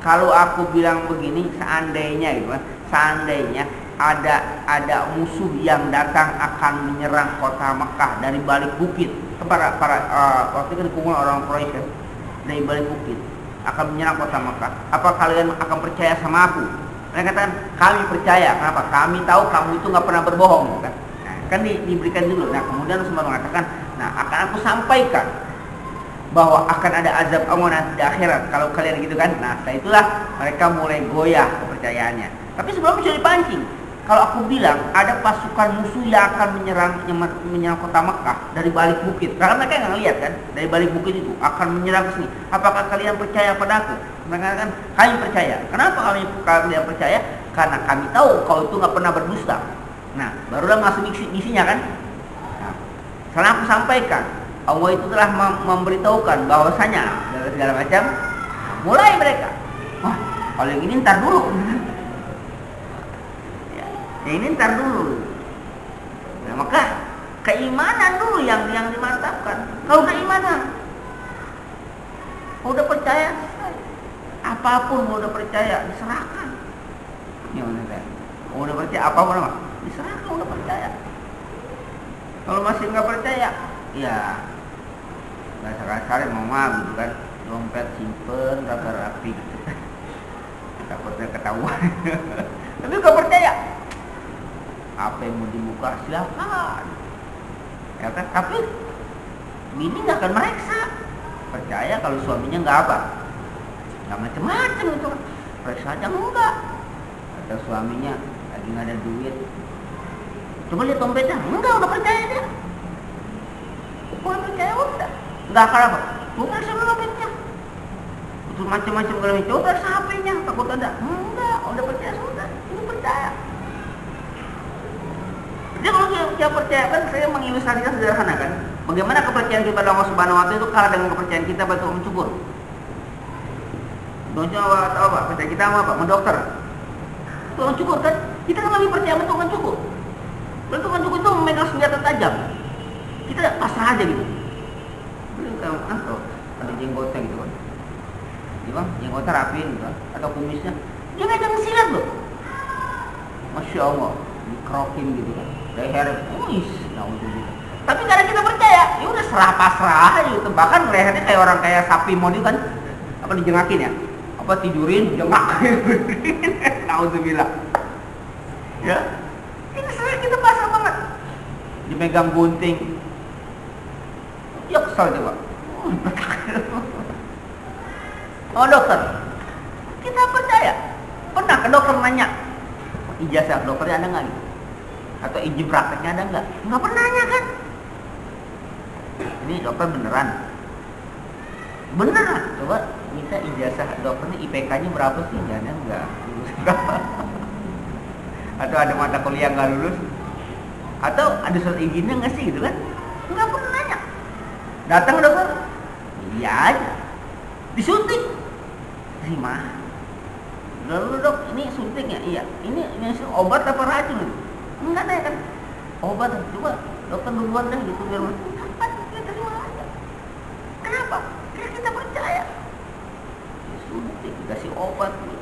Kalau aku bilang begini, seandainya gitu kan, seandainya ada musuh yang datang akan menyerang kota Mekah dari balik bukit. Para waktu itu dikumpul orang Quraisy dari balik bukit akan menyerang kota Mekah. Apa kalian akan percaya sama aku? Mereka katakan kami percaya. Kenapa? Kami tahu kamu itu nggak pernah berbohong, kan? Nah, kan diberikan dulu. Nah kemudian Rasulullah mengatakan, nah akan aku sampaikan bahwa akan ada azab Allah nanti di akhirat kalau kalian gitu kan. Nah setelah itulah mereka mulai goyah kepercayaannya. Tapi sebelum sudah dipancing. Kalau aku bilang ada pasukan musuh yang akan menyerang kota Mekah dari balik bukit, karena mereka nggak lihat kan, dari balik bukit itu akan menyerang ke sini. Apakah kalian percaya padaku? Mereka kan, kami percaya. Kenapa kalian percaya? Karena kami tahu kau itu nggak pernah berdusta. Nah, barulah masuk isinya kan. Nah, setelah aku sampaikan, Allah itu telah memberitahukan bahwasanya segala macam. Mulai mereka, wah kalau yang ini ntar dulu. Ya ini ntar dulu. Nah, maka keimanan dulu yang dimantapkan. Kalau keimanan, udah percaya, apapun udah percaya, diserahkan. Ya udah percaya apapun apa, diserahkan, udah percaya. Kalau masih nggak percaya, ya bahasa kasar mau gitu kan, dompet simpen rapi gitu. Takutnya ketahuan. Tapi nggak percaya. Apa yang mau dibuka silakan, ya kan? Tapi bini nggak akan meriksa. Percaya kalau suaminya nggak apa, nggak macem-macem itu, periksa aja enggak. Atau suaminya lagi nggak ada duit, coba lihat dompetnya, enggak, udah percaya dia. Udah percaya udah, nggak akan apa, bukan sama dompetnya. Itu macam-macam kalau itu udah HP-nya, takut ada, enggak, udah percaya sudah, itu percaya. Jadi kalau kita percaya kan, saya mengilustrasikan sederhana kan, bagaimana kepercayaan kita pada Allah Subhanahu Wa Taala itu kalah dengan kepercayaan kita pada tukang cukur. Tukang cukur atau apa? Percaya kita sama apa? Mendokter. Tukang cukur kan, Kita kan lebih percaya sama tukang cukur. Kalau tukang cukur itu memegang senjata tajam, kita pasrah aja gitu. Belum kalau ada jenggotnya gitu kan, ya bang, jenggotnya rapiin gitu kan, atau kumisnya, dia megang silat loh. Masya Allah, dikerokin gitu kan, leher, naudzubillah. Tapi karena kita percaya, ya udah serah pasrah gitu. Bahkan lehernya kayak orang kayak sapi mau kan, apa dijengakin ya, apa tidurin, jengak, naudzubillah. Ya, ini sebenarnya kita pasrah banget. Dimegang gunting, ya kesal coba. Oh dokter, kita percaya. Pernah ke dokter nanya, ijazah dokternya ada nggak gitu? Atau izin prakteknya ada nggak? Nggak pernah nanya kan? Ini dokter beneran? Beneran? Coba minta ijazah dokternya, IPK-nya berapa sih? Jangan nggak lulus berapa? Atau ada mata kuliah nggak lulus? Atau ada surat izinnya nggak sih gitu kan? Nggak pernah nanya. Datang dokter, iya aja. Disuntik, terima. Lalu dok, ini suntiknya, iya. Ini obat apa racun? Enggak deh kan, obat. Coba dokter duluan deh gitu biar apa? Kita terima aja. Kenapa? Karena kita percaya. Disuntik, dikasih obat. Gitu.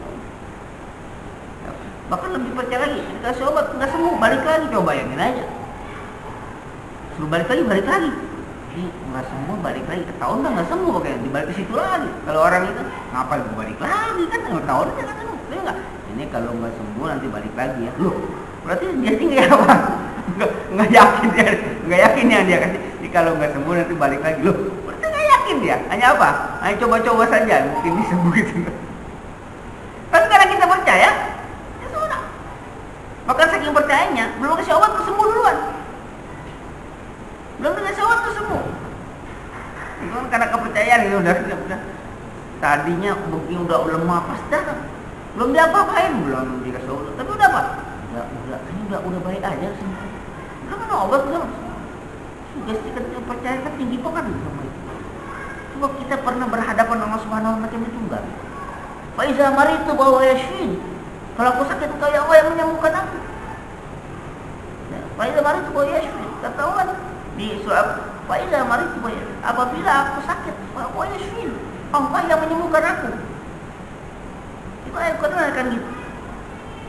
Bahkan lebih percaya lagi, dikasih obat nggak sembuh, balik lagi, coba bayangin aja. Suruh balik lagi. Nggak sembuh, balik lagi, ketahuan nggak sembuh, kayak dibalik ke situ lagi. Kalau orang itu ngapain balik lagi kan, ketahuan aja kan sembuh. Enggak, ini kalau nggak sembuh nanti balik lagi ya. Loh, berarti dia sih nggak apa? Nggak yakin ya dia kan. Jadi kalau nggak sembuh nanti balik lagi. Loh, berarti nggak yakin dia. Hanya apa? Hanya coba-coba saja, mungkin bisa sembuh gitu. Tapi karena kita percaya, ya sudah. Maka saking percayanya, belum kasih obat tuh sembuh duluan. Belum dikasih obat tuh sembuh. Itu kan karena kepercayaan gitu udah. Tadinya mungkin udah lemah pas datang. Belum diapa-apain, belum dikasih obat. Tapi udah apa? Ini udah baik aja sembuh. Belum ada obat belum. Sugesti kepercayaan kan tinggi banget sama itu. Coba kita pernah berhadapan dengan Allah Subhanahu wa macam itu enggak? Fa iza maritu wa yashfin. Kalau aku sakit kayak Allah yang menyembuhkan aku. Fa iza maritu wa yashfin. Ketahuan di surat fa iza maritu wa yashfin. Apabila aku sakit, wa yashfin. Allah yang menyembuhkan aku. Itu ayat Quran kan gitu.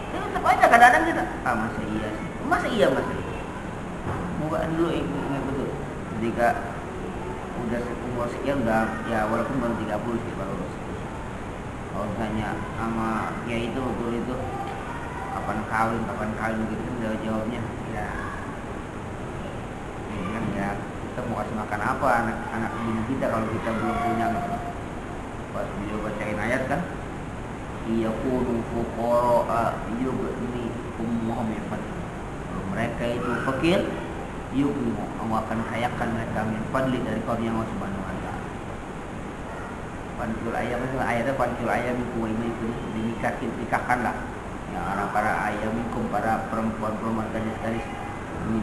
Ini tetap aja kadang-kadang kita, masa iya. Bukan dulu ingat betul. Ketika udah umur sekian udah ya walaupun baru 30 sih baru lulus. Kalau tanya sama ya itu betul itu kapan kawin gitu kan jawabnya ya. Ini kan ya kita mau kasih makan apa anak bini kita kalau kita belum punya gitu. Pas beliau bacain ayat kan yakunu fuqara yughnihum min fadli. Kalau mereka itu fakir, yughnihum, Allah akan kayakan mereka min fadli dari karunia Allah Subhanahu wa taala. Panjul ayam itu ayatnya panjul ayam itu dinikahkanlah ya orang para ayam minkum para perempuan gadis-gadis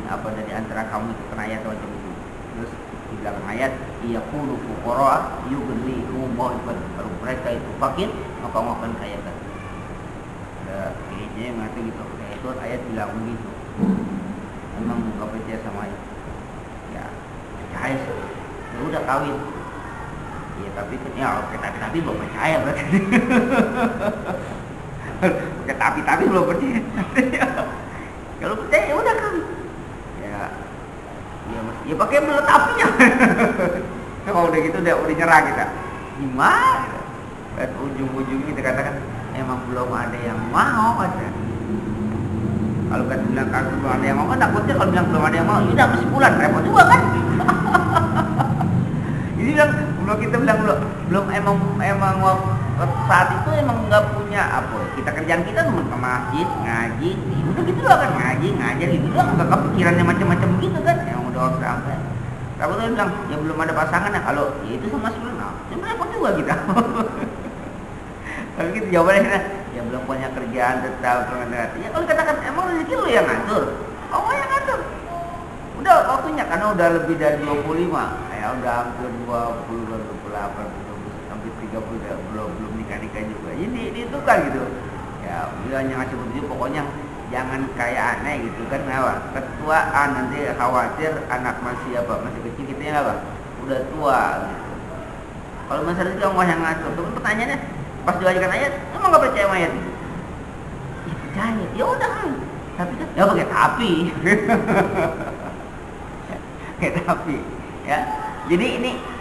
apa dari antara kamu itu kena ayat macam itu. Terus di belakang ayat yakunu fuqara yughnihum min fadli. Kalau mereka itu fakir maka Allah akan kayakan. Kayaknya mati gitu. Kayak itu ayat bilang begitu. Memang nggak percaya sama ayat. Ya percaya sih. Ya udah kawin. Ya tapi ya oke tapi belum percaya berarti. Oke tapi belum percaya. Kalau percaya ya udah kawin. Ya pakai belut apinya. Kalau udah gitu udah nyerah kita. Gimana? Dan ujung-ujungnya kita katakan emang belum ada yang mau aja. Kalau kan bilang kan belum ada yang mau kan takutnya kalau bilang belum ada yang mau, ini udah sebulan repot juga kan. Ini bilang belum kita bilang belum emang saat itu emang nggak punya apa. Kita kerjaan kita cuma ke masjid ngaji, udah gitu doang kan ngaji ngajar gitu doang, nggak kepikirannya macam-macam gitu kan. Yang udah sampai. Kalau dia bilang ya belum ada pasangan ya kalau ya itu sama sebulan, sebenarnya repot juga kita. Tapi kita jawabannya ya belum punya kerjaan tetap ya kalau katakan emang rezeki lu yang ngatur, Allah yang ngatur. Udah waktunya karena udah lebih dari 25 ya udah hampir 20 28 hampir 30 ya, belum nikah juga jadi itu kan gitu ya dia hanya ngasih begitu pokoknya Jangan kayak aneh gitu kan, apa? Ketuaan nanti khawatir anak masih kecil kita ya apa? Udah tua gitu. Kalau masalah itu Allah yang ngatur. Tapi pertanyaannya pas diwajibkan ayat, emang nggak percaya ayat itu? Ya percaya. Ya udah. Tapi kan ya pakai tapi. Kayak tapi ya. Jadi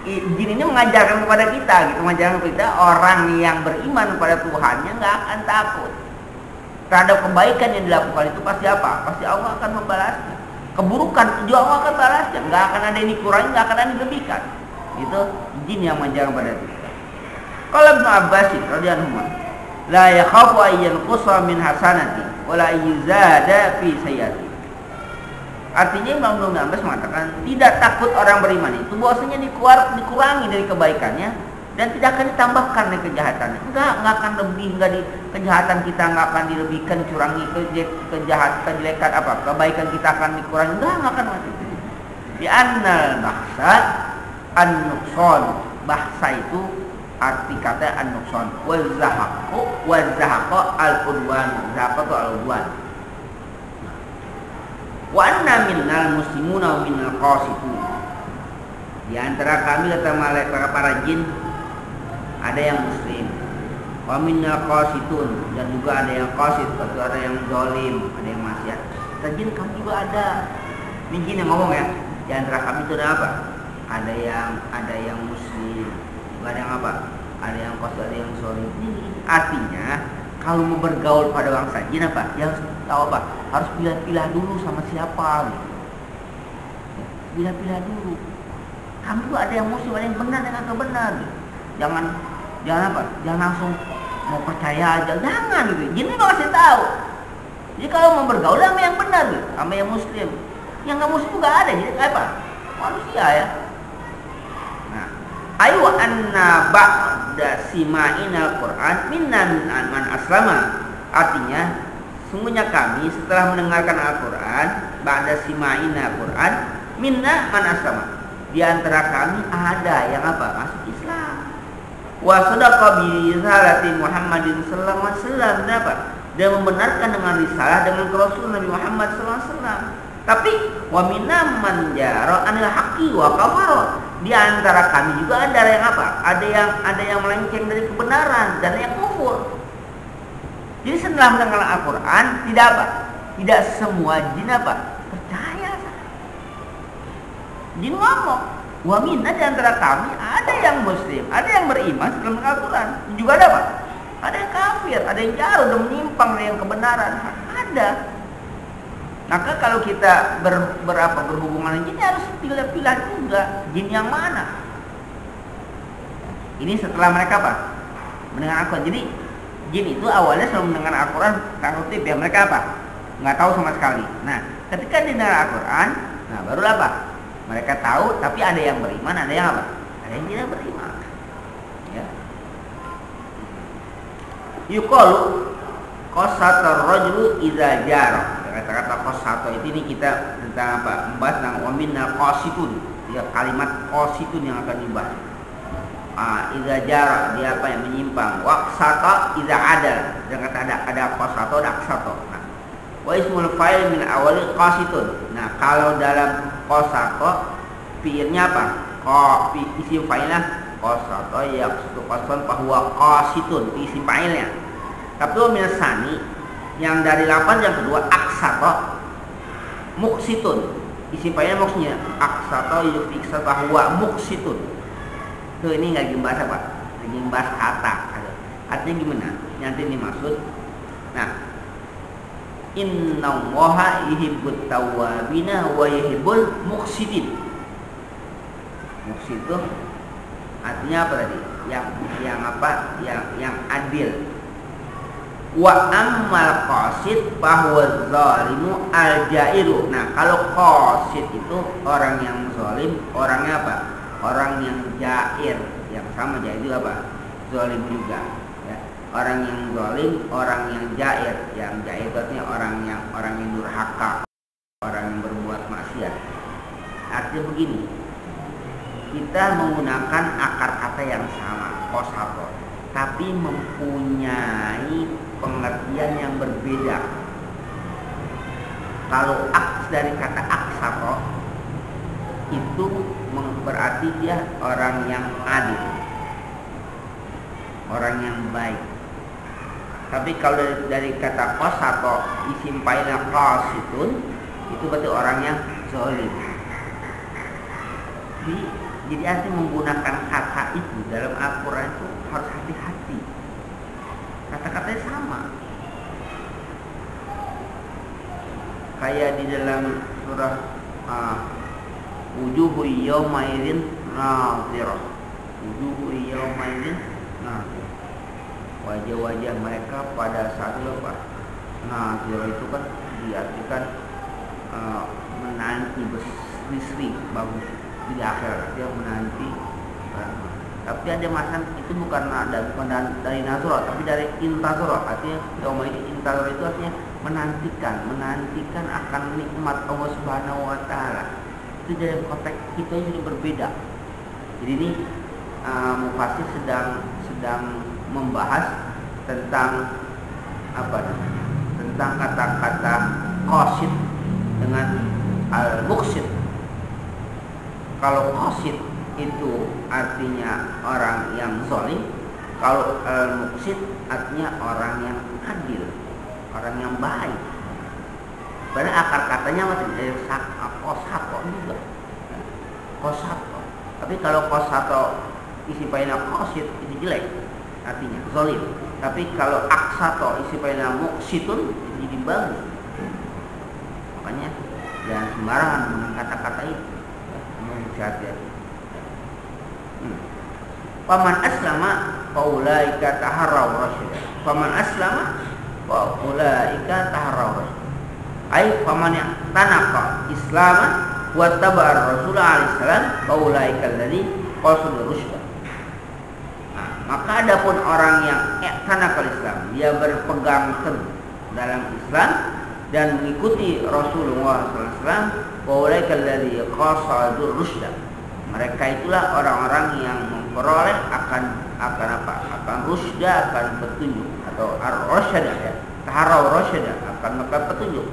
jin ini mengajarkan kepada kita gitu, mengajarkan kepada kita orang yang beriman kepada Tuhannya nggak akan takut terhadap kebaikan yang dilakukan itu. Pasti apa? Pasti Allah akan membalasnya. Keburukan juga Allah akan balasnya. Nggak akan ada yang dikurangi, nggak akan ada yang dilebihkan. Itu jin yang mengajarkan kepada kita. Kalau Ibnu Abbas radhiyallahu anhu, la yakhafu ayyan qusa min hasanati wala yuzada fi sayyati. Artinya Ibnu Abbas mengatakan tidak takut orang beriman itu bahwasanya dikurangi dari kebaikannya dan tidak akan ditambahkan dari kejahatannya. Enggak akan lebih, kejahatan kita enggak akan dilebihkan, curangi kejelekan kebaikan kita akan dikurangi. Enggak akan mati. Di annal bahsa an-nuqsan, bahsa itu arti kata an-nuqsan, wa zahaqu al-udwan, zahaqu al-udwan. Wa anna minnal muslimuna wa minnal qasitun. Di antara kami kata malaikat para jin ada yang muslim, wa minnal qasitun, dan juga ada yang qasit, atau ada yang zalim, ada yang maksiat. Kata jin kami juga ada. Ini jin yang ngomong ya. Di antara kami itu ada apa? Ada yang muslim, juga ada yang apa? Ada yang qasit, ada yang zalim. Ini artinya kalau mau bergaul pada bangsa jin apa? Ya harus tahu apa? Harus pilih-pilih dulu sama siapa gitu. Pilih-pilih dulu. Kamu tuh ada yang muslim, ada yang benar, ada yang kagak benar gitu. Jangan apa? Jangan langsung mau percaya aja. Jangan gitu. Jin ini kasih tahu. Jadi kalau mau bergaul sama yang benar gitu, sama yang muslim. Yang enggak muslim juga ada. Jadi apa? Manusia ya. Nah, ayu anna ba'da sima'ina Al-Qur'an minna man aslama. Artinya sungguhnya kami setelah mendengarkan Al-Quran, ba'da sima'ina Al-Quran, minna man aslama. Di antara kami ada yang apa? Masuk Islam. Wa sadaqa bi risalati Muhammadin sallallahu alaihi wasallam. Apa? Dan membenarkan dengan risalah dengan Rasul Nabi Muhammad sallallahu alaihi wasallam. Tapi wa minna man jara anil haqqi wa kafara. Di antara kami juga ada yang apa? Ada yang melenceng dari kebenaran dan yang kufur. Jadi setelah mendengar Al-Quran, tidak apa? Tidak semua jin apa? Percaya. Jin ngomong, wa minna di antara kami ada yang muslim, ada yang beriman setelah mendengar Al-Quran. Juga ada apa? Ada yang kafir, ada yang jauh dan menyimpang dari yang kebenaran. Ada. Maka kalau kita berhubungan dengan jin harus pilih-pilih juga jin yang mana. Ini setelah mereka apa? Mendengar Al-Quran. Jadi jin itu awalnya selalu mendengar Al-Quran takutip ya, mereka apa? Nggak tahu sama sekali. Nah, ketika didengar Al-Quran, nah barulah apa? Mereka tahu, tapi ada yang beriman, ada yang apa? Ada yang tidak beriman. Ya. Yuqalu qasatar rajulu idza jara. Kata-kata qasato ini kita tentang apa? Membahas tentang wa minnal qasitun. Ya, kalimat qasitun yang akan dibahas. Idza jara, dia apa yang menyimpang. Waqsata idza adal. Dan kata ada qasato, ada aqsato. Nah, wa ismul fa'il min awali qasitun. Nah, kalau dalam qasato fi'ilnya apa? Isim fa'ilnya qasato yaqsitu qasan fa huwa qasitun, isim fa'ilnya. Tapi min sani yang dari lafaz yang kedua aqsato muqsitun. Isim fa'ilnya maksudnya aqsato yuqsatu fa huwa muqsitun. Tuh ini lagi bahas apa? Lagi bahas kata. Artinya gimana? Nanti dimaksud. Nah, innallaha yuhibbut tawwabina wa yuhibbul muqsitin. Muqsit itu artinya apa tadi? Yang apa? Yang adil. Wa ammal qasid bahwa zalimu al-jairu. Nah, kalau qasid itu orang yang zalim, orangnya apa? Orang yang jair, yang sama jair itu apa? Zalim juga. Ya. Orang yang zalim, orang yang jair. Yang jair itu artinya orang yang durhaka, orang yang berbuat maksiat. Artinya begini, kita menggunakan akar kata yang sama, qasato, tapi mempunyai pengertian yang berbeda. Kalau aks dari kata aksaro itu berarti dia orang yang adil, orang yang baik. Tapi kalau dari kata kosato isim fa'ilnya qasitun itu berarti orang yang zalim. Jadi arti menggunakan kata itu dalam Al-Quran itu harus hati-hati. Kata-katanya sama. Kayak di dalam surah wujuhu yawma idzin nadhirah. Wujuhu yawma idzin nadhirah. Wajah-wajah mereka pada saat itu apa? Nadhirah itu kan diartikan menanti berseri bagus di akhirat, dia menanti. Tapi ada masan itu bukan dari nazarah, tapi dari intazarah. Artinya yawma idzin intazarah itu artinya menantikan akan nikmat Allah Subhanahu wa taala. Itu dalam konteks kita sudah berbeda. Jadi ini Mufassir sedang membahas tentang apa namanya? Tentang kata-kata qasid dengan al-muqsid. Kalau qasid itu artinya orang yang zalim, kalau al-muqsid artinya orang yang adil, orang yang baik. Padahal akar katanya masih dari kosato juga, kosato. Tapi kalau kosato isi fa'ilnya qasid itu jelek, artinya zalim. Tapi kalau aksato isi fa'ilnya muqsitun itu jadi bagus. Makanya jangan sembarangan dengan kata-kata itu. Hati-hati. Faman aslama faulaika taharraw rasyida. Faman aslama faulaika taharraw rasyida. Ai faman tanaka islaman wa tabar rasul alaihi salam faulaika alladzi qasadu rusyda. Maka adapun orang yang tanaka Islam, dia berpegang teguh dalam Islam dan mengikuti Rasulullah sallallahu alaihi wasallam, faulaika alladzi qasadu rusyda. Mereka itulah orang-orang yang memperoleh akan apa? Akan rusda, akan petunjuk atau ar-rasyada ya. Taharraw rasyada, akan maka petunjuk.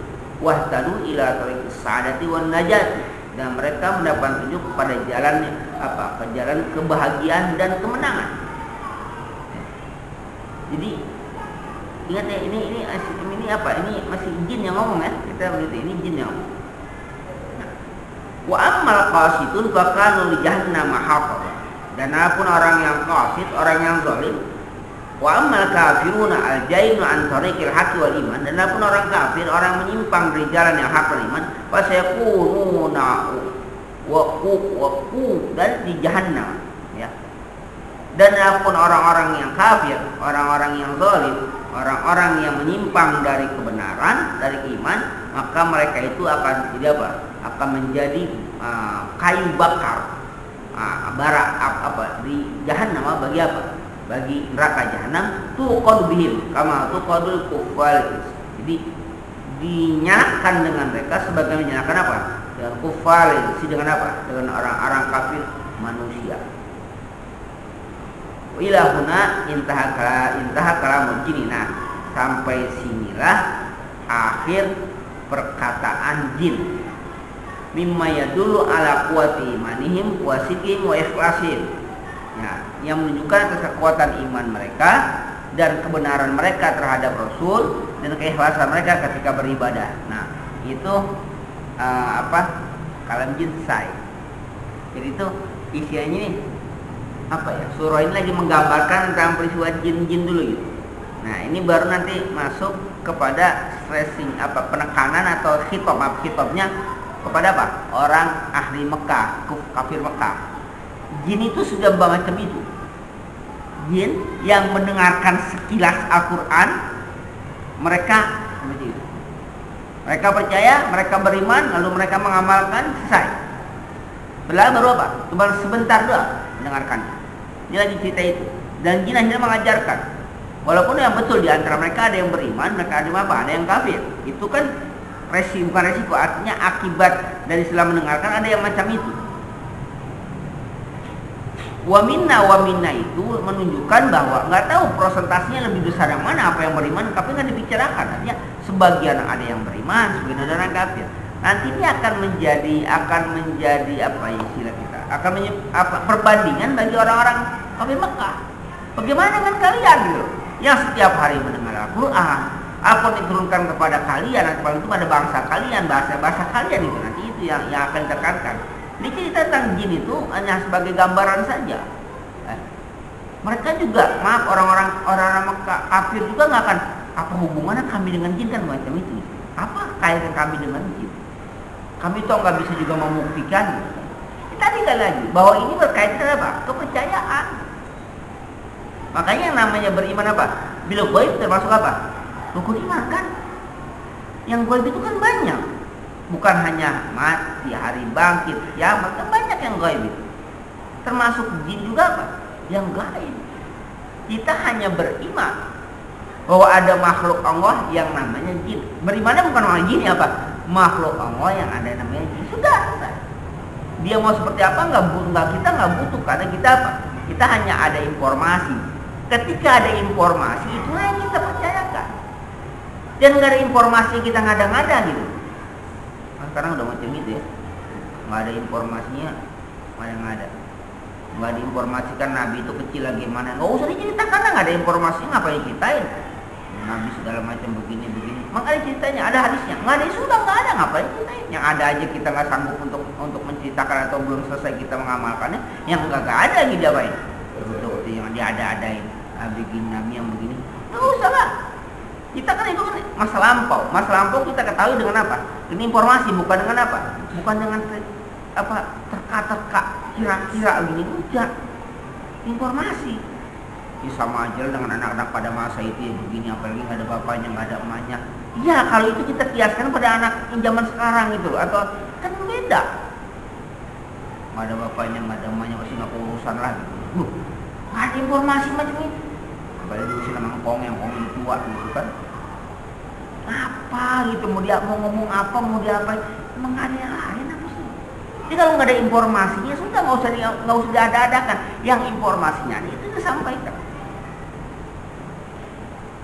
Wahtadu ila tariqis sa'adati wan najati, dan mereka mendapat petunjuk pada jalannya apa? Ke jalan kebahagiaan dan kemenangan. Jadi ingat ya, ini apa? Ini masih jin yang ngomong ya. Kita begitu, ini jin yang ngomong. Wa ammal qasitun fakanu li jahannam haqqa. Dan apun orang yang qasid, orang yang zalim, wa ammal kafiruna al-jainu an tariqil haqqi wal iman. Dan apun orang kafir, orang menyimpang dari jalan yang hak dan iman, fa sayakununa wa dan di jahannam ya. Dan apun orang-orang yang kafir, orang-orang yang zalim, orang-orang yang menyimpang dari kebenaran, dari iman, maka mereka itu akan jadi apa? Akan menjadi kayu bakar, bara apa di jahanam. Bagi apa? Bagi neraka jahanam. Tuqad bihim kama tuqadul kuffar. Jadi dinyalakan dengan mereka sebagaimana dinyalakan apa? Dengan kuffar. Dengan apa? Dengan orang-orang kafir manusia. Ilahuna intaha kalamul jin. Nah, sampai sinilah akhir perkataan jin. Mimma yadullu ala quwwati imanihim wa sidqihim wa ikhlasihim. Ya, yang menunjukkan atas kekuatan iman mereka dan kebenaran mereka terhadap Rasul dan keikhlasan mereka ketika beribadah. Nah, itu kalam jin selesai. Jadi itu isinya nih apa ya? Surah ini lagi menggambarkan tentang peristiwa jin-jin dulu gitu. Nah, ini baru nanti masuk kepada stressing penekanan atau khitabnya kepada apa? Orang ahli Mekah, kafir Mekah. Jin itu sudah macam itu. Jin yang mendengarkan sekilas Al-Quran, mereka seperti itu. Mereka percaya, mereka beriman, lalu mereka mengamalkan, selesai. Baru apa? Cuma sebentar doang mendengarkannya. Ini lagi cerita itu. Dan jin akhirnya mengajarkan. Walaupun yang betul di antara mereka ada yang beriman, mereka ada apa? Ada yang kafir. Itu kan bukan resiko, artinya akibat dari setelah mendengarkan ada yang macam itu. Wa minna itu menunjukkan bahwa nggak tahu prosentasenya lebih besar yang mana, apa yang beriman, tapi nggak dibicarakan. Artinya Sebagian ada yang beriman, sebagian ada yang kafir. Nanti ini akan menjadi apa istilah kita? Akan perbandingan bagi orang-orang kafir Mekah. Bagaimana dengan kalian gitu? Yang setiap hari mendengar Al-Qur'an, apa diturunkan kepada kalian, atau itu pada bangsa kalian, bahasa kalian itu nanti itu yang akan ditekankan. Ini cerita tentang jin itu hanya sebagai gambaran saja. Mereka juga, maaf orang-orang Mekah kafir juga nggak akan apa hubungannya kami dengan jin kan macam itu. Apa kaitan kami dengan jin? Kami toh nggak bisa juga membuktikan. Kita tidak lagi bahwa ini berkaitan dengan apa? Kepercayaan. Makanya yang namanya beriman apa? Bila gaib termasuk apa? Rukun iman kan? Yang gaib itu kan banyak. Bukan hanya mati, hari bangkit, kiamat, kan banyak yang gaib itu. Termasuk jin juga apa? Yang gaib. Kita hanya beriman bahwa ada makhluk Allah yang namanya jin. Berimannya bukan orang jin ya apa? Makhluk Allah yang ada namanya jin. Sudah. Dia mau seperti apa kita nggak butuh karena kita apa? Kita hanya ada informasi. Ketika ada informasi itulah yang kita percayakan. Dan nggak ada informasi kita ngada-ngada gitu. Nah, sekarang udah macam itu ya. Nggak ada informasinya, ngada-ngada. Nggak diinformasikan Nabi itu kecil lagi mana, nggak usah diceritakan, nggak ada informasinya, ngapain ceritain Nabi segala macam begini. Makanya ceritanya ada hadisnya, nggak ada, sudah nggak ada, ngapain ceritain? Yang ada aja kita nggak sanggup untuk menceritakan atau belum selesai kita mengamalkannya, yang nggak ada lagi diapain? Betul, yang dia ada-adain Nabi yang begini, nggak usah lah. Kita kan itu kan masa lampau kita ketahui dengan apa? Ini informasi, bukan dengan apa? Bukan dengan terka-terka kira-kira gini, udah informasi. Ya sama aja dengan anak-anak pada masa itu ya begini, apalagi nggak ada bapaknya, nggak ada emaknya. Ya kalau itu kita kiaskan pada anak yang zaman sekarang itu, atau kan beda. Nggak ada bapaknya, nggak ada emaknya, pasti nggak urusan lah gitu. Nggak ada informasi macam itu. Apalagi dulu sih namanya yang tua gitu kan. Apa gitu, mau ngomong apa, mau diapain, emang nggak ada yang lain. Jadi kalau nggak ada informasinya sudah nggak usah diada-adakan. Yang informasinya itu disampaikan.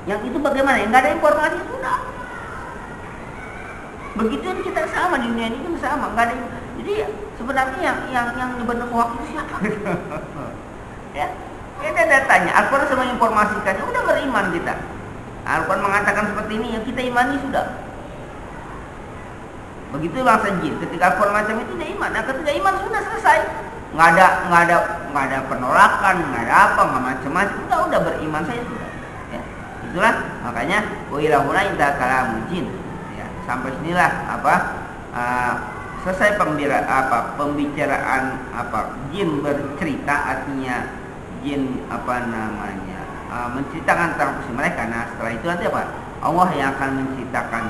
Yang itu bagaimana? Yang nggak ada informasi sudah. Begitu kita sama di dunia ini kan sama. Nggak ada. Jadi sebenarnya yang nyebar hoax itu siapa? Ya, kita datanya. Al-Quran sama informasikannya udah beriman kita. Al-Quran mengatakan seperti ini, yang kita imani sudah. Begitu bangsa jin, ketika Al-Quran macam itu dia iman. Nah, ketika iman sudah selesai, nggak ada penolakan, nggak ada apa, nggak macam-macam, udah beriman saya sudah. Ya, itulah makanya wailahuna inda kalamu jin. Ya, sampai sinilah selesai pembicaraan jin bercerita, artinya jin menceritakan tentang posisi mereka. Nah, setelah itu nanti apa? Allah yang akan menceritakan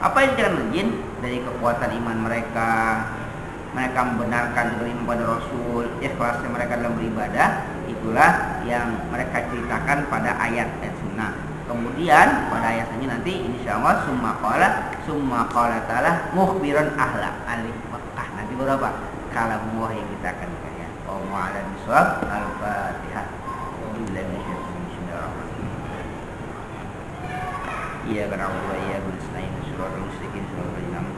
apa yang dikatakan jin dari kekuatan iman mereka membenarkan beriman pada Rasul, ikhlasnya mereka dalam beribadah, itulah yang mereka ceritakan pada ayat dan sunnah. Kemudian pada ayat ini nanti insyaallah summa qala ta'ala mukhbiran ahla Mekah. Nanti berapa? Kalamullah yang kita akan kaji. Wallahu a'lam bishawab. Al-Fatihah. Iya karena Allah ya bersnain surah al-musyrikin surah al-an'am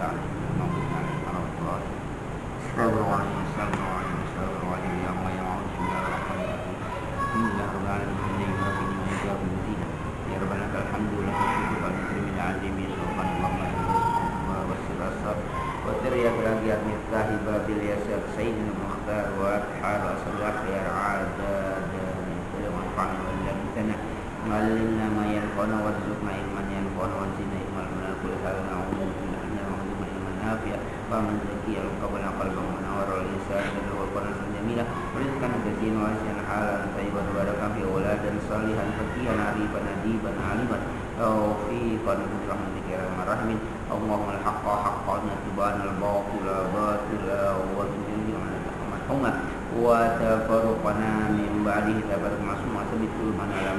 Ngalimna ma yanfa'una warzuqna ilman yanfa'una wa zidna ilman min kulli hal na'udzu bika min ilmin nafi' wa min dzikri qabla qalban munawwara wal lisan wa qawlan jamila wa rizqan katsiran wa asyan halan tayyiban wa barakan fi auladan salihan faqihan arifan adiban aliman taufiqan bi rahmatika ya arhamar rahimin Allahumma al-haqqa haqqan tibana al-batila batila wa tunjina rahmatuna wa tafarraqna min ba'dihi tabarak masuma sabitul manala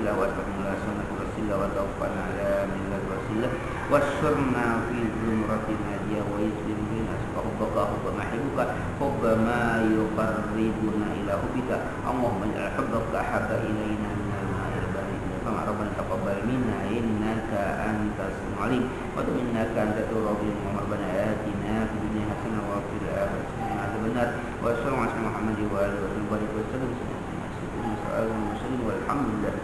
wa ta'ala sunnah rasulillah wa tawaffana ala millat rasulillah wasyurna fi zumratin najiyah wa yuslim bina hubba mahbuka hubba ma yuqarribuna ila hubbika Allahumma ja'al hubbaka habba ilayna min al-ma'il barid فما ربنا تقبل منا إنك أنت السميع العليم وتب إنك أنت التواب الرحيم ربنا آتنا في الدنيا حسنة وفي الآخرة حسنة وقنا عذاب النار وصلى الله على محمد وآله وصحبه وسلم والحمد لله.